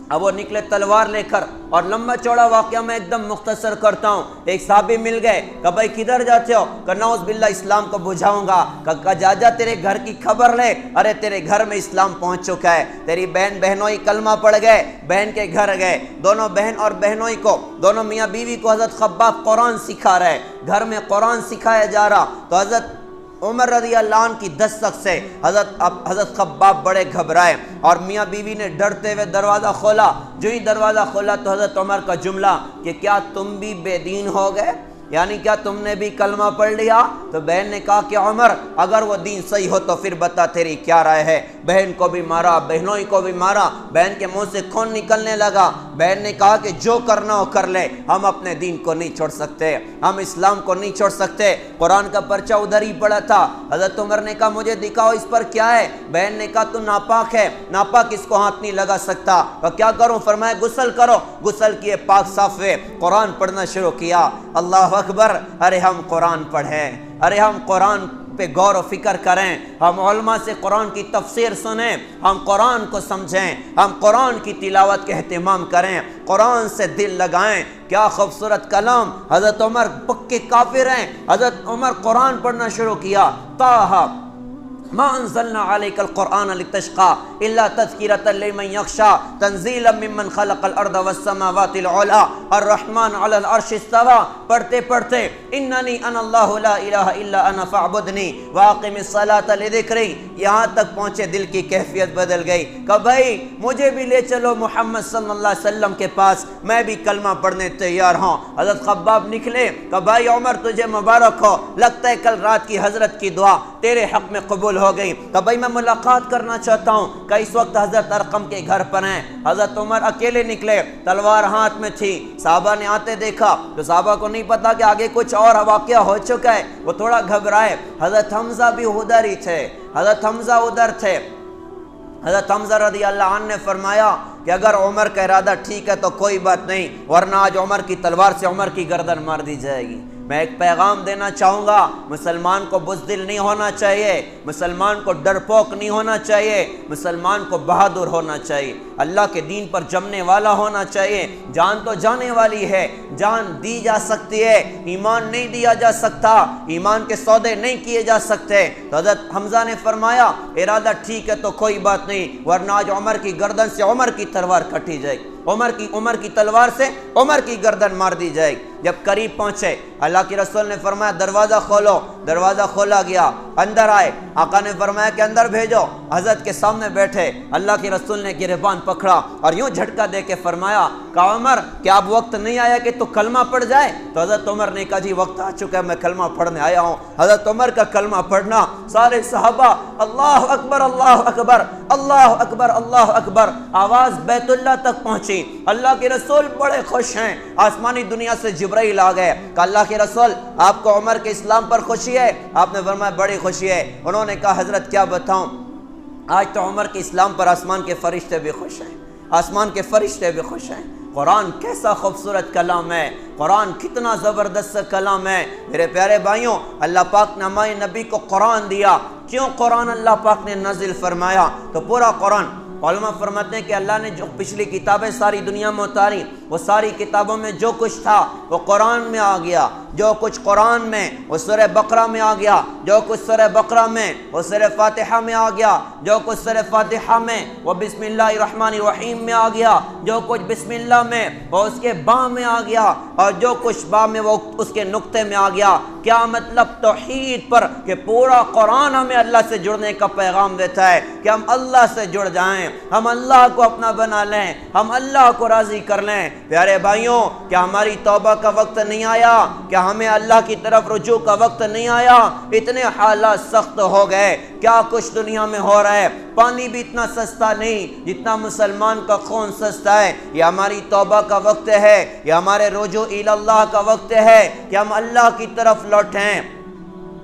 اب وہ نکلے تلوار لے کر، اور لمبا چوڑا واقعہ میں ایک دم مختصر کرتا ہوں۔ ایک صحابی مل گئے، کہا بھائی کدھر جاتے ہو؟ کہا نعوذ باللہ اسلام کو بجھاؤں گا۔ کہا جا تیرے گھر کی خبر لے، ارے تیرے گھر میں اسلام پہنچ چکا ہے، تیری بہن بہنوئی کلمہ پڑھ گئے، بہن کے گھر گئے، دونوں بہن اور بہنوئی کو، دونوں میاں بیوی کو حضرت خباب قرآن سکھا رہے، گھر میں قرآن سکھایا جا رہا۔ تو حضرت عمر رضی اللہ عنہ کی دستک سے حضرت خباب بڑے گھبرائے، اور میاں بیوی نے ڈرتے ہوئے دروازہ کھولا۔ جو ہی دروازہ کھولا تو حضرت عمر کا جملہ کہ کیا تم بھی بے دین ہو گئے، یعنی کیا تم نے بھی کلمہ پڑھ لیا؟ تو بہن نے کہا کہ عمر اگر وہ دین صحیح ہو تو پھر بتا تیری کیا رائے ہے۔ بہن کو بھی مارا، بہنوئی کو بھی مارا، بہن کے منہ سے خون نکلنے لگا۔ بہن نے کہا کہ جو کرنا ہو کر لے، ہم اپنے دین کو نہیں چھوڑ سکتے، ہم اسلام کو نہیں چھوڑ سکتے۔ قرآن کا پرچہ ادھر ہی پڑا تھا۔ حضرت عمر نے کہا مجھے دکھاؤ اس پر کیا ہے۔ بہن نے کہا تو ناپاک ہے، ناپاک اس کو ہاتھ نہیں لگا سکتا۔ کیا کروں؟ فرمایا غسل کرو۔ غسل کیے، پاک صاف ہوئے، قرآن پڑھنا شروع کیا۔ اللہ اکبر! ارے ہم قرآن پڑھیں، ارے ہم قرآن پہ غور و فکر کریں، ہم علماء سے قرآن کی تفسیر سنیں، ہم قرآن کو سمجھیں، ہم قرآن کی تلاوت کے اہتمام کریں، قرآن سے دل لگائیں۔ کیا خوبصورت کلام! حضرت عمر پکے کافر ہیں، حضرت عمر قرآن پڑھنا شروع کیا۔ طٰہٰ ما انزلنا علیک القرآن لتشقى الا تذکرۃ لمن یخشی تنزیلا ممن خلق الارض والسماوات العلی الرحمن علی العرش استوى۔ پڑھتے پڑھتے اننی انا اللہ لا الہ الا انا فاعبدنی واقم الصلاۃ لذکری، یہاں تک پہنچے دل کی کیفیت بدل گئی۔ کہ بھائی مجھے بھی لے چلو محمد صلی اللہ علیہ وسلم کے پاس، میں بھی کلمہ پڑھنے تیار ہوں۔ حضرت خباب نکلے، کہ بھائی عمر تجھے مبارک ہو، لگتا ہے کل رات کی حضرت کی دعا تیرے حق میں قبول ہو گئی۔ کہ بھائی میں ملاقات کرنا چاہتا ہوں۔ کہ اس وقت حضرت ارقم کے گھر پر ہیں۔ حضرت عمر اکیلے نکلے، تلوار ہاتھ میں تھی۔ صحابہ نے آتے دیکھا تو صحابہ کو نہیں پتا کہ آگے کچھ اور واقعہ ہو چکا ہے، وہ تھوڑا گھبرائے۔ حضرت حمزہ بھی ادھر ہی تھے، حضرت حمزہ ادھر تھے۔ حضرت حمزہ رضی اللہ عنہ نے فرمایا کہ اگر عمر کا ارادہ ٹھیک ہے تو کوئی بات نہیں، ورنہ آج عمر کی تلوار سے عمر کی گردن مار دی جائے گی۔ میں ایک پیغام دینا چاہوں گا، مسلمان کو بزدل نہیں ہونا چاہیے، مسلمان کو ڈرپوک نہیں ہونا چاہیے، مسلمان کو بہادر ہونا چاہیے، اللہ کے دین پر جمنے والا ہونا چاہیے۔ جان تو جانے والی ہے، جان دی جا سکتی ہے، ایمان نہیں دیا جا سکتا، ایمان کے سودے نہیں کیے جا سکتے۔ تو حضرت حمزہ نے فرمایا ارادہ ٹھیک ہے تو کوئی بات نہیں، ورنہ آج عمر کی گردن سے عمر کی تلوار کٹی جائے گی، عمر کی تلوار سے عمر کی گردن مار دی جائے گی۔ جب قریب پہنچے اللہ کے رسول نے فرمایا دروازہ کھولو۔ دروازہ کھولا گیا، اندر آئے۔ آقا نے فرمایا کہ اندر بھیجو۔ حضرت کے سامنے بیٹھے، اللہ کے رسول نے گریبان پکڑا اور یوں جھٹکا دے کے فرمایا کہ عمر کیا اب وقت نہیں آیا کہ تو کلمہ پڑھ جائے؟ تو حضرت عمر نے کہا جی وقت آ چکا ہے، میں کلمہ پڑھنے آیا ہوں۔ حضرت عمر کا کلمہ پڑھنا، سارے صحابہ اللہ اکبر اللہ اکبر اللہ اکبر اللہ اکبر، آواز بیت اللہ تک پہنچی۔ اللہ کے رسول بڑے خوش ہیں، آسمانی دنیا سے جبرائیل آ گئے کہ اللہ کے رسول آپ کو عمر کے اسلام پر خوشی ہے؟ آپ نے فرمایا بڑی خوشی ہے۔ انہوں نے کہا حضرت کیا بتاؤں، آج تو عمر کے اسلام پر آسمان کے فرشتے بھی خوش ہیں، آسمان کے فرشتے بھی خوش ہیں۔ قرآن کیسا خوبصورت کلام ہے، قرآن کتنا زبردست کلام ہے۔ میرے پیارے بھائیوں، اللہ پاک نے ہمارے نبی کو قرآن دیا۔ کیوں قرآن اللہ پاک نے نازل فرمایا؟ تو پورا قرآن، علماء فرماتے ہیں کہ اللہ نے جو پچھلی کتابیں ساری دنیا میں اتاری، وہ ساری کتابوں میں جو کچھ تھا وہ قرآن میں آ گیا۔ جو کچھ قرآن میں وہ سورہ بقرہ میں آ گیا، جو کچھ سورہ بقرہ میں وہ سورہ فاتحہ میں آ گیا، جو کچھ سورہ فاتحہ میں وہ بسم اللہ الرحمن الرحیم میں آ گیا، جو کچھ بسم اللہ میں وہ اس کے با میں آ گیا، اور جو کچھ با میں وہ اس کے نقطے میں آ گیا۔ کیا مطلب؟ توحید پر، کہ پورا قرآن ہمیں اللہ سے جڑنے کا پیغام دیتا ہے کہ ہم اللہ سے جڑ جائیں، ہم اللہ کو اپنا بنا لیں، ہم اللہ کو راضی کر لیں۔ پیارے بھائیوں، کیا ہماری توبہ کا وقت نہیں آیا؟ کیا ہمیں اللہ کی طرف رجوع کا وقت نہیں آیا؟ اتنے حالات سخت ہو گئے، کیا کچھ دنیا میں ہو رہا ہے۔ پانی بھی اتنا سستا نہیں جتنا مسلمان کا خون سستا ہے۔ یہ ہماری توبہ کا وقت ہے، یہ ہمارے رجوع الی اللہ کا وقت ہے کہ ہم اللہ کی طرف لوٹیں،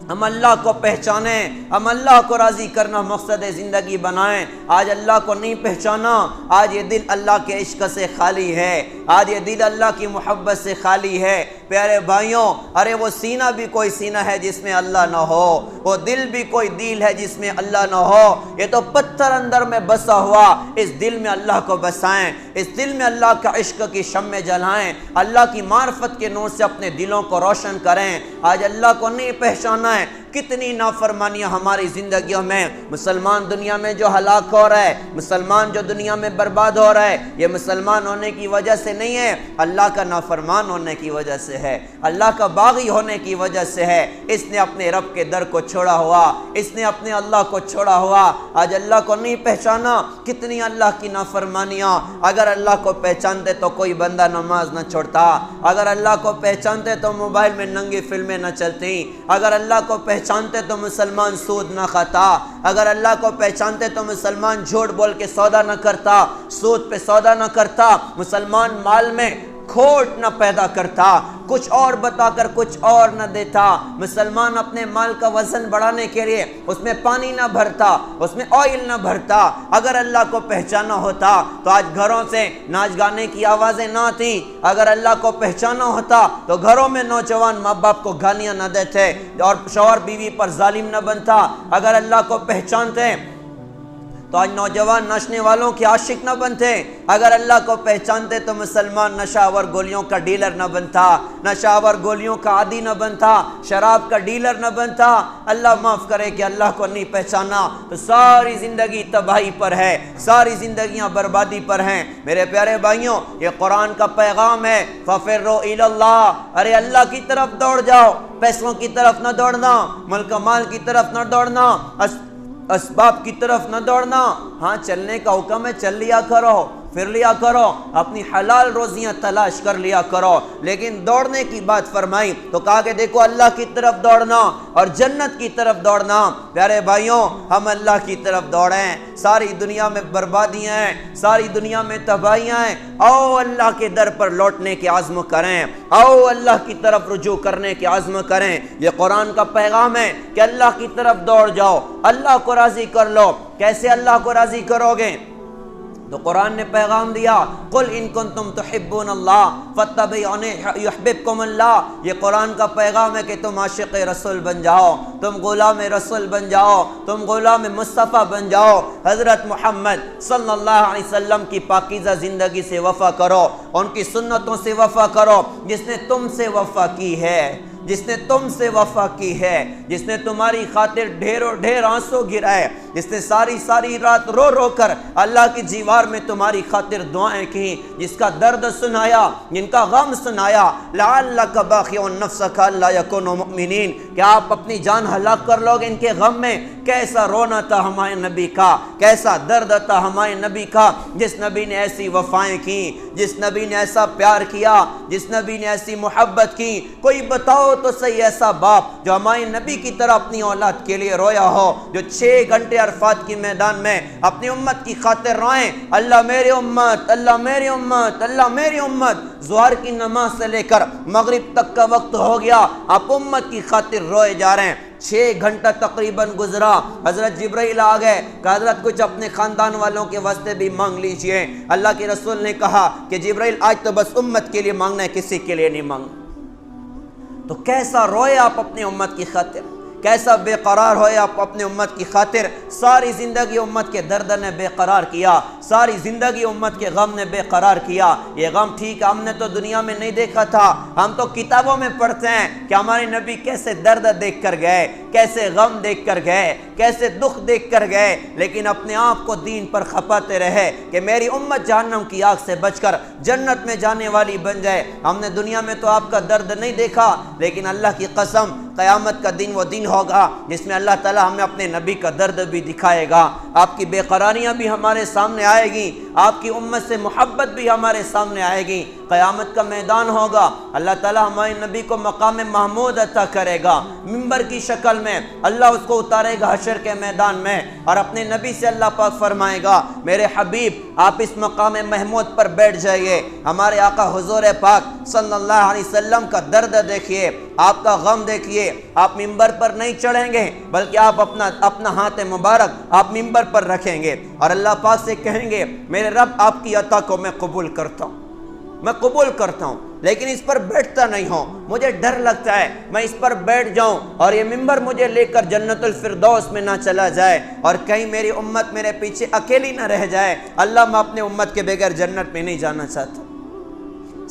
ہم اللہ کو پہچانیں، ہم اللہ کو راضی کرنا مقصد زندگی بنائیں۔ آج اللہ کو نہیں پہچانا، آج یہ دل اللہ کے عشق سے خالی ہے، آج یہ دل اللہ کی محبت سے خالی ہے۔ پیارے بھائیوں، ارے وہ سینہ بھی کوئی سینہ ہے جس میں اللہ نہ ہو، وہ دل بھی کوئی دل ہے جس میں اللہ نہ ہو۔ یہ تو پتھر اندر میں بسا ہوا، اس دل میں اللہ کو بسائیں، اس دل میں اللہ کا عشق کی شمع جلائیں، اللہ کی معرفت کے نور سے اپنے دلوں کو روشن کریں۔ آج اللہ کو نہیں پہچانا ہے، کتنی نافرمانیاں ہماری زندگیوں میں۔ مسلمان دنیا میں جو ہلاک ہو رہا ہے، مسلمان جو دنیا میں برباد ہو رہا ہے، یہ مسلمان ہونے کی وجہ سے نہیں ہے، اللہ کا نافرمان ہونے کی وجہ سے ہے، اللہ کا باغی ہونے کی وجہ سے ہے۔ اس نے اپنے رب کے در کو چھوڑا ہوا، اس نے اپنے اللہ کو چھوڑا ہوا۔ آج اللہ کو نہیں پہچانا، کتنی اللہ کی نافرمانیاں۔ اگر اللہ کو پہچانتے تو کوئی بندہ نماز نہ چھوڑتا، اگر اللہ کو پہچانتے تو موبائل میں ننگی فلمیں نہ چلتی، اگر اللہ کو پہچانتے تو مسلمان سود نہ کھاتا، اگر اللہ کو پہچانتے تو مسلمان جھوٹ بول کے سودا نہ کرتا، سود پہ سودا نہ کرتا، مسلمان مال میں کھوٹ نہ پیدا کرتا، کچھ اور بتا کر کچھ اور نہ دیتا، مسلمان اپنے مال کا وزن بڑھانے کے لیے اس میں پانی نہ بھرتا، اس میں آئل نہ بھرتا۔ اگر اللہ کو پہچانا ہوتا تو آج گھروں سے ناچ گانے کی آوازیں نہ آتی، اگر اللہ کو پہچانا ہوتا تو گھروں میں نوجوان ماں باپ کو گالیاں نہ دیتے اور شوہر بیوی پر ظالم نہ بنتا۔ اگر اللہ کو پہچانتے تو آج نوجوان ناچنے والوں کے عاشق نہ بنتے، اگر اللہ کو پہچانتے تو مسلمان نشہ آور گولیوں کا ڈیلر نہ بنتا، نشہ آور گولیوں کا عادی نہ بنتا، شراب کا ڈیلر نہ بنتا۔ اللہ معاف کرے کہ اللہ کو نہیں پہچانا تو ساری زندگی تباہی پر ہے، ساری زندگیاں بربادی پر ہیں۔ میرے پیارے بھائیوں، یہ قرآن کا پیغام ہے، فَفِرُّوا إِلَى اللَّهِ، ارے اللہ کی طرف دوڑ جاؤ، پیسوں کی طرف نہ دوڑنا، ملک و مال کی طرف نہ دوڑنا، اسباب کی طرف نہ دوڑنا۔ ہاں چلنے کا حکم ہے، چل لیا کرو، پھر لیا کرو، اپنی حلال روزیاں تلاش کر لیا کرو، لیکن دوڑنے کی بات فرمائی تو کہا کہ دیکھو اللہ کی طرف دوڑنا اور جنت کی طرف دوڑنا۔ پیارے بھائیوں، ہم اللہ کی طرف دوڑیں، ساری دنیا میں بربادیاں ہیں، ساری دنیا میں تباہیاں ہیں، آؤ اللہ کے در پر لوٹنے کے عزم کریں، آؤ اللہ کی طرف رجوع کرنے کے عزم کریں۔ یہ قرآن کا پیغام ہے کہ اللہ کی طرف دوڑ جاؤ، اللہ کو راضی کر لو۔ کیسے اللہ کو راضی کرو گے؟ تو قرآن نے پیغام دیا، قل ان کنتم تحبون اللہ فاتبعونی یحببکم اللہ۔ یہ قرآن کا پیغام ہے کہ تم عاشق رسول بن جاؤ، تم غلام رسول بن جاؤ، تم غلام مصطفیٰ بن جاؤ، حضرت محمد صلی اللہ علیہ وسلم کی پاکیزہ زندگی سے وفا کرو، ان کی سنتوں سے وفا کرو، جس نے تم سے وفا کی ہے، جس نے تم سے وفا کی ہے، جس نے تمہاری خاطر ڈھیروں ڈھیر آنسو گرائے، جس نے ساری ساری رات رو رو کر اللہ کی دیوار میں تمہاری خاطر دعائیں کی، جس کا درد سنایا، جن کا غم سنایا۔ لعلک باخع نفسک الا یکونوا مؤمنین، کیا آپ اپنی جان ہلاک کر لو گے ان کے غم میں؟ کیسا رونا تھا ہمارے نبی کا، کیسا درد تھا ہمارے نبی کا، جس نبی نے ایسی وفائیں کی، جس نبی نے ایسا پیار کیا، جس نبی نے ایسی محبت کی۔ کوئی بتاؤ تو صحیح ایسا باپ جو ہمارے نبی کی طرح اپنی اولاد کے لیے رویا ہو، جو 6 گھنٹے عرفات کی میدان میں اپنی امت کی خاطر روئیں، اللہ میری امت، اللہ میری امت، اللہ میری امت۔ ظہر کی نماز سے لے کر مغرب تک کا وقت ہو گیا، آپ امت کی خاطر روئے جا رہے ہیں۔ 6 گھنٹہ تقریباً گزرا، حضرت جبرائیل آ گئے کہ حضرت کچھ اپنے خاندان والوں کے واسطے بھی مانگ لیجئے۔ اللہ کے رسول نے کہا کہ جبرائیل آج تو بس امت کے لیے مانگنا ہے، کسی کے لیے نہیں مانگنا۔ تو کیسا روئے آپ اپنی امت کی خاطر، کیسا بے قرار ہوئے آپ اپنے امت کی خاطر۔ ساری زندگی امت کے درد نے بے قرار کیا، ساری زندگی امت کے غم نے بے قرار کیا۔ یہ غم ٹھیک ہم نے تو دنیا میں نہیں دیکھا تھا، ہم تو کتابوں میں پڑھتے ہیں کہ ہمارے نبی کیسے درد دیکھ کر گئے، کیسے غم دیکھ کر گئے، کیسے دکھ دیکھ کر گئے، لیکن اپنے آپ کو دین پر کھپاتے رہے کہ میری امت جہنم کی آگ سے بچ کر جنت میں جانے والی بن جائے۔ ہم نے دنیا میں تو آپ کا درد نہیں دیکھا، لیکن اللہ کی قسم قیامت کا دن وہ دن ہوگا جس میں اللہ تعالی ہمیں اپنے نبی کا درد بھی دکھائے گا، آپ کی بے قراریاں بھی ہمارے سامنے آئے گی، آپ کی امت سے محبت بھی ہمارے سامنے آئے گی۔ قیامت کا میدان ہوگا، اللہ تعالی ہمارے نبی کو مقام محمود عطا کرے گا، ممبر کی شکل میں اللہ اس کو اتارے گا حشر کے میدان میں، اور اپنے نبی سے اللہ پاک فرمائے گا میرے حبیب آپ اس مقام محمود پر بیٹھ جائیے۔ ہمارے آقا حضور پاک صلی اللہ علیہ وسلم کا درد دیکھیے، آپ کا غم دیکھیے، آپ ممبر پر نہیں چڑھیں گے بلکہ آپ اپنا ہاتھ مبارک آپ ممبر پر رکھیں گے اور اللہ پاک سے کہیں گے میرے رب آپ کی عطا کو میں قبول کرتا ہوں، میں قبول کرتا ہوں۔ لیکن اس پر بیٹھتا نہیں ہوں، مجھے ڈر لگتا ہے میں اس پر بیٹھ جاؤں اور یہ ممبر مجھے لے کر جنت الفردوس میں نہ چلا جائے اور کہیں میری امت میرے پیچھے اکیلی نہ رہ جائے۔ اللہ میں اپنے امت کے بغیر جنت میں نہیں جانا چاہتا۔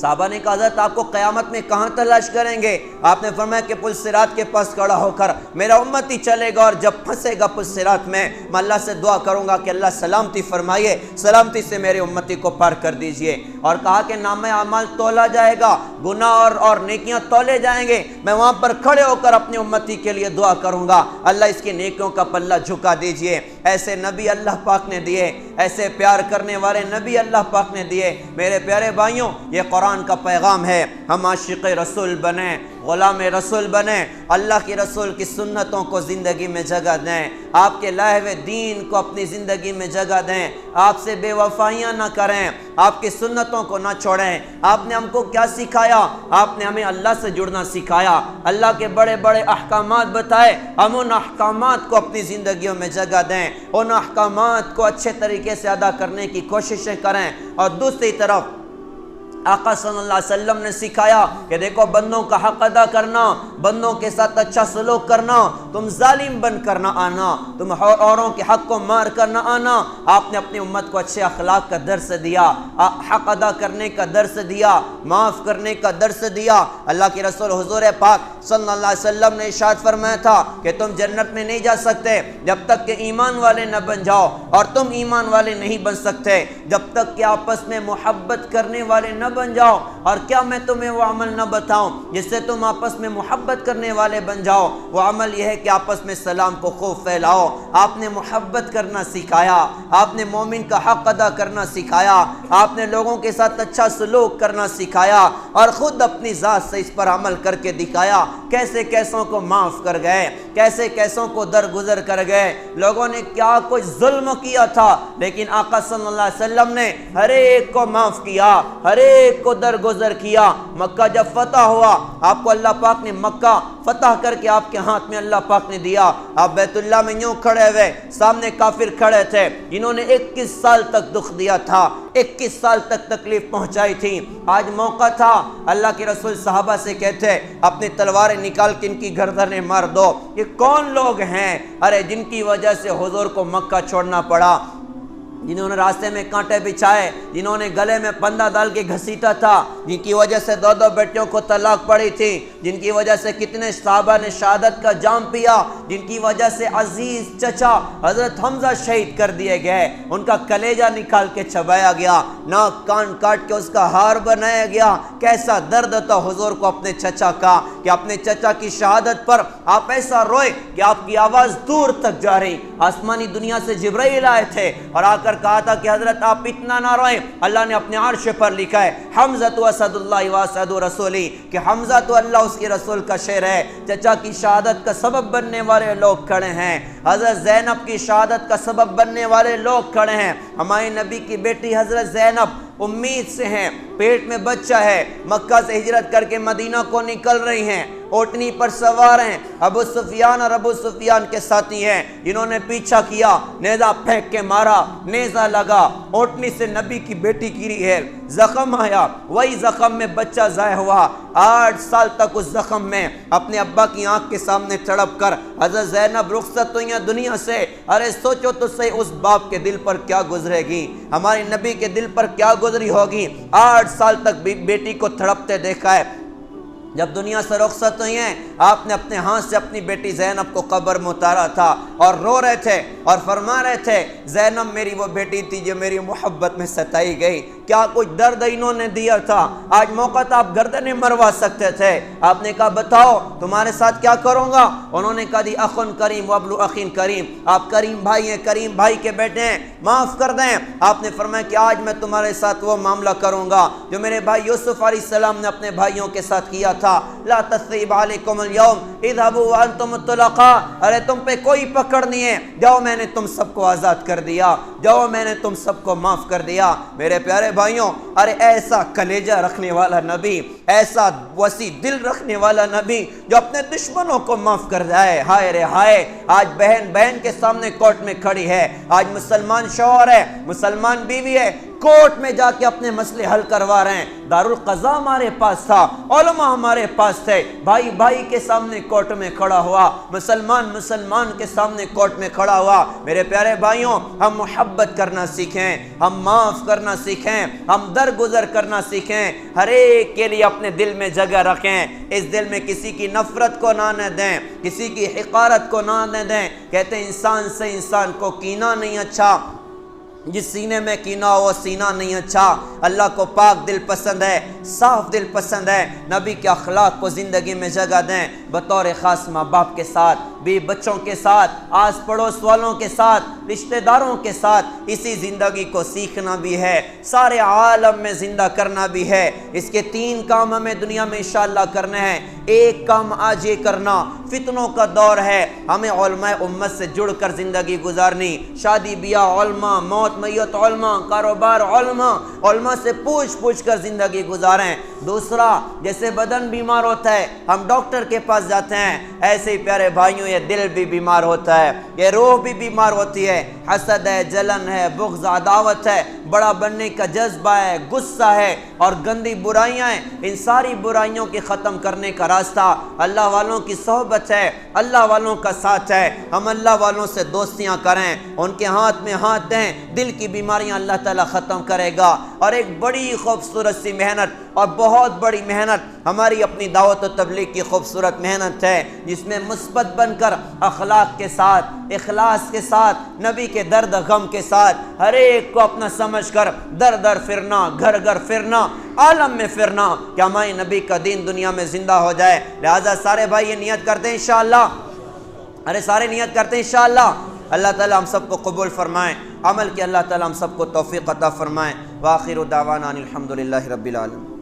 صحابہ نے کہا حضرت آپ کو قیامت میں کہاں تلاش کریں گے؟ آپ نے فرمایا کہ پل صراط کے پاس کھڑا ہو کر میرا امتی چلے گا اور جب پھنسے گا پل صراط میں اللہ سے دعا کروں گا کہ اللہ سلامتی فرمائیے، سلامتی سے میرے امتی کو پار کر دیجئے۔ اور کہا کہ نامہ اعمال تولا جائے گا، گناہ اور نیکیاں تولے جائیں گے، میں وہاں پر کھڑے ہو کر اپنی امتی کے لیے دعا کروں گا اللہ اس کی نیکیوں کا پلہ جھکا دیجئے۔ ایسے نبی اللہ پاک نے دیے، ایسے پیار کرنے والے نبی اللہ پاک نے دیے۔ میرے پیارے بھائیوں، یہ قرآن کا پیغام ہے، ہم عاشق رسول بنیں، غلام رسول بنیں، اللہ کی رسول کی سنتوں کو زندگی میں جگہ دیں، آپ کے لائے ہوئے دین کو اپنی زندگی میں جگہ دیں، آپ سے بے وفائیاں نہ کریں، آپ کی سنتوں کو نہ چھوڑیں۔ آپ نے ہم کو کیا سکھایا؟ آپ نے ہمیں اللہ سے جڑنا سکھایا، اللہ کے بڑے بڑے احکامات بتائے، ہم ان احکامات کو اپنی زندگیوں میں جگہ دیں، ان احکامات کو اچھے طریقے سے ادا کرنے کی کوششیں کریں۔ اور دوسری طرف آقا صلی اللہ علیہ وسلم نے سکھایا کہ دیکھو بندوں کا حق ادا کرنا، بندوں کے ساتھ اچھا سلوک کرنا، تم ظالم بن کر نہ آنا، تم اوروں کے حق کو مار کر نہ آنا۔ آپ نے اپنی امت کو اچھے اخلاق کا درس دیا، حق ادا کرنے کا درس دیا، معاف کرنے کا درس دیا۔ اللہ کے رسول حضور پاک صلی اللہ علیہ وسلم نے ارشاد فرمایا تھا کہ تم جنت میں نہیں جا سکتے جب تک کہ ایمان والے نہ بن جاؤ، اور تم ایمان والے نہیں بن سکتے جب تک کہ آپس میں محبت کرنے والے نہ بن جاؤ۔ اور کیا میں تمہیں وہ عمل نہ بتاؤں جس سے تم آپس میں محبت کرنے والے بن جاؤ؟ وہ عمل یہ ہے کہ آپس میں سلام کو خوب پھیلاؤ۔ آپ نے محبت کرنا سکھایا، آپ نے مومن کا حق ادا کرنا سکھایا، آپ نے لوگوں کے ساتھ اچھا سلوک کرنا سکھایا، اور خود اپنی ذات سے اس پر عمل کر کے دکھایا۔ کیسے کیسوں کو معاف کر گئے، کیسے کیسوں کو درگزر کر گئے۔ لوگوں نے کیا کوئی ظلم کیا تھا، لیکن آقا صلی اللہ علیہ وسلم نے ہر ایک کو معاف کیا، ہر ایک کو درگزر کیا۔ مکہ جب فتح ہوا، آپ کو اللہ پاک نے مکہ فتح کر کے آپ کے ہاتھ میں اللہ پاک نے دیا۔ آپ بیت اللہ میں یوں کھڑے ہوئے، سامنے کافر کھڑے تھے جنہوں نے 21 سال تک دکھ دیا تھا، 21 سال تک تکلیف پہنچائی تھی۔ آج موقع تھا، اللہ کے رسول صحابہ سے کہتے اپنی تلواریں نکال کے ان کی گردنیں مار دو۔ یہ کون لوگ ہیں ارے جن کی وجہ سے حضور کو مکہ چھوڑنا پڑا؟ جنہوں نے راستے میں کانٹے بچھائے، جنہوں نے گلے میں پندہ ڈال کے گھسیٹا تھا، جن کی وجہ سے 2 بیٹیوں کو طلاق پڑی تھی، جن کی وجہ سے کتنے صحابہ نے شہادت کا جام پیا، جن کی وجہ سے عزیز چچا حضرت حمزہ شہید کر دیے گئے، ان کا کلیجہ نکال کے چبایا گیا، ناک کان کاٹ کے اس کا ہار بنایا گیا۔ کیسا درد تھا حضور کو اپنے چچا کا کہ اپنے چچا کی شہادت پر آپ ایسا روئے کہ آپ کی آواز دور تک جا رہی۔ آسمانی دنیا سے جبرائیل آئے تھے اور آ کر کہا تھا کہ حضرت آپ اتنا نہ روئیں، اللہ نے اپنے عرش پر لکھا ہے حمزہ تو اسد اللہ واسد رسولی، کہ حمزہ تو اللہ اس کے رسول کا شعر ہے۔ چچا کی شہادت کا سبب بننے والے لوگ کھڑے ہیں، حضرت زینب کی شہادت کا سبب بننے والے لوگ کھڑے ہیں۔ ہمارے نبی کی بیٹی حضرت زینب امید سے ہیں، پیٹ میں بچہ ہے، مکہ سے ہجرت کر کے مدینہ کو نکل رہی ہیں، اوٹنی پر سوار ہیں، ابو سفیان اور ابو سفیان کے ساتھی ہیں جنہوں نے پیچھا کیا، نیزہ پھینک کے مارا، نیزہ لگا، اوٹنی سے نبی کی بیٹی گری ہے، زخم آیا، وہی زخم میں بچہ ضائع ہوا۔ 8 سال تک اس زخم میں اپنے ابا کی آنکھ کے سامنے تڑپ کر حضرت زینب رخصت ہوئی ہیں دنیا سے۔ ارے سوچو تو صحیح اس باپ کے دل پر کیا گزرے گی، ہمارے نبی کے دل پر کیا گزری ہوگی۔ 8 سال تک بیٹی کو تڑپتے دیکھا ہے۔ جب دنیا سے رخصت ہوئی ہیں، آپ نے اپنے ہاتھ سے اپنی بیٹی زینب کو قبر میں اتارا تھا اور رو رہے تھے اور فرما رہے تھے زینب میری وہ بیٹی تھی جو میری محبت میں ستائی گئی۔ کیا کچھ درد انہوں نے دیا تھا، آج موقع تھا آپ گردنیں مروا سکتے تھے۔ آپ نے کہا بتاؤ تمہارے ساتھ کیا کروں گا؟ انہوں نے کہا دی اخن کریم وابلو اخین کریم، آپ کریم بھائی ہیں، کریم بھائی کے بیٹے ہیں، معاف کر دیں۔ آپ نے فرمایا کہ آج میں تمہارے ساتھ وہ معاملہ کروں گا جو میرے بھائی یوسف علیہ السلام نے اپنے بھائیوں کے ساتھ کیا تھا۔ لا تثریب علیکم اليوم اذهبوا وانتم الطلقاء، ارے تم پہ کوئی پکڑ نہیں ہے، جاؤ میں نے تم سب کو آزاد کر دیا، جاؤ میں نے تم سب کو معاف کر دیا۔ میرے پیارے بھائیوں، ارے ایسا کلیجہ رکھنے والا نبی، ایسا وسیع دل رکھنے والا نبی جو اپنے دشمنوں کو معاف کر جائے، ہائے رے ہائے۔ آج بہن بہن کے سامنے کورٹ میں کھڑی ہے، آج مسلمان شوہر ہے، مسلمان بیوی ہے، کورٹ میں جا کے اپنے مسئلے حل کروا رہے ہیں۔ دارالقضاء ہمارے پاس تھا، علماء ہمارے پاس تھے، بھائی بھائی کے سامنے کورٹ میں کھڑا ہوا، مسلمان مسلمان کے سامنے کورٹ میں کھڑا ہوا۔ میرے پیارے بھائیوں، ہم محبت کرنا سیکھیں، ہم معاف کرنا سیکھیں، ہم درگزر کرنا سیکھیں، ہر ایک کے لیے اپنے دل میں جگہ رکھیں، اس دل میں کسی کی نفرت کو نہ دیں، کسی کی حقارت کو نہ دیں۔ کہتے ہیں انسان سے انسان کو کینہ نہیں اچھا، جس سینے میں کینہ ہو وہ سینہ نہیں اچھا۔ اللہ کو پاک دل پسند ہے، صاف دل پسند ہے۔ نبی کے اخلاق کو زندگی میں جگہ دیں، بطور خاص ماں باپ کے ساتھ، بیوی بچوں کے ساتھ، آس پڑوس والوں کے ساتھ، رشتہ داروں کے ساتھ۔ اسی زندگی کو سیکھنا بھی ہے، سارے عالم میں زندہ کرنا بھی ہے۔ اس کے 3 کام ہمیں دنیا میں انشاءاللہ کرنے ہیں۔ ایک کام آج یہ کرنا، فتنوں کا دور ہے، ہمیں علماء امت سے جڑ کر زندگی گزارنی، شادی بیاہ علماء، موت میت علماء، کاروبار علماء سے پوچھ کر زندگی گزاریں۔ دوسرا، جیسے بدن بیمار ہوتا ہے ہم ڈاکٹر کے پاس جاتے ہیں، ایسے ہی پیارے بھائیوں یہ دل بھی بیمار ہوتا ہے، یہ روح بھی بیمار ہوتی ہے۔ حسد ہے، جلن ہے، بغض عداوت ہے، بڑا بننے کا جذبہ ہے، غصہ ہے اور گندی برائیاں ہیں۔ ان ساری برائیوں کے ختم کرنے کا راستہ اللہ والوں کی صحبت ہے، اللہ والوں کا ساتھ ہے۔ ہم اللہ والوں سے دوستیاں کریں، ان کے ہاتھ میں ہاتھ دیں، دل کی بیماریاں اللہ تعالیٰ ختم کرے گا۔ اور ایک بڑی خوبصورت سی محنت اور بہت بڑی محنت ہماری اپنی دعوت و تبلیغ کی خوبصورت محنت ہے، جس میں مثبت بن کر اخلاق کے ساتھ، اخلاص کے ساتھ، نبی کے درد غم کے ساتھ، ہر ایک کو اپنا سمجھ کر در در پھرنا، گھر گھر پھرنا، عالم میں پھرنا کہ ہمارے نبی کا دین دنیا میں زندہ ہو جائے۔ لہذا سارے بھائی یہ نیت کرتے ہیں انشاءاللہ، سارے نیت کرتے ہیں انشاءاللہ۔ اللہ تعالیٰ ہم سب کو قبول فرمائیں، عمل کی اللہ تعالیٰ ہم سب کو توفیق عطا فرمائیں۔ وآخر دعوانا الحمدللہ رب العالمین۔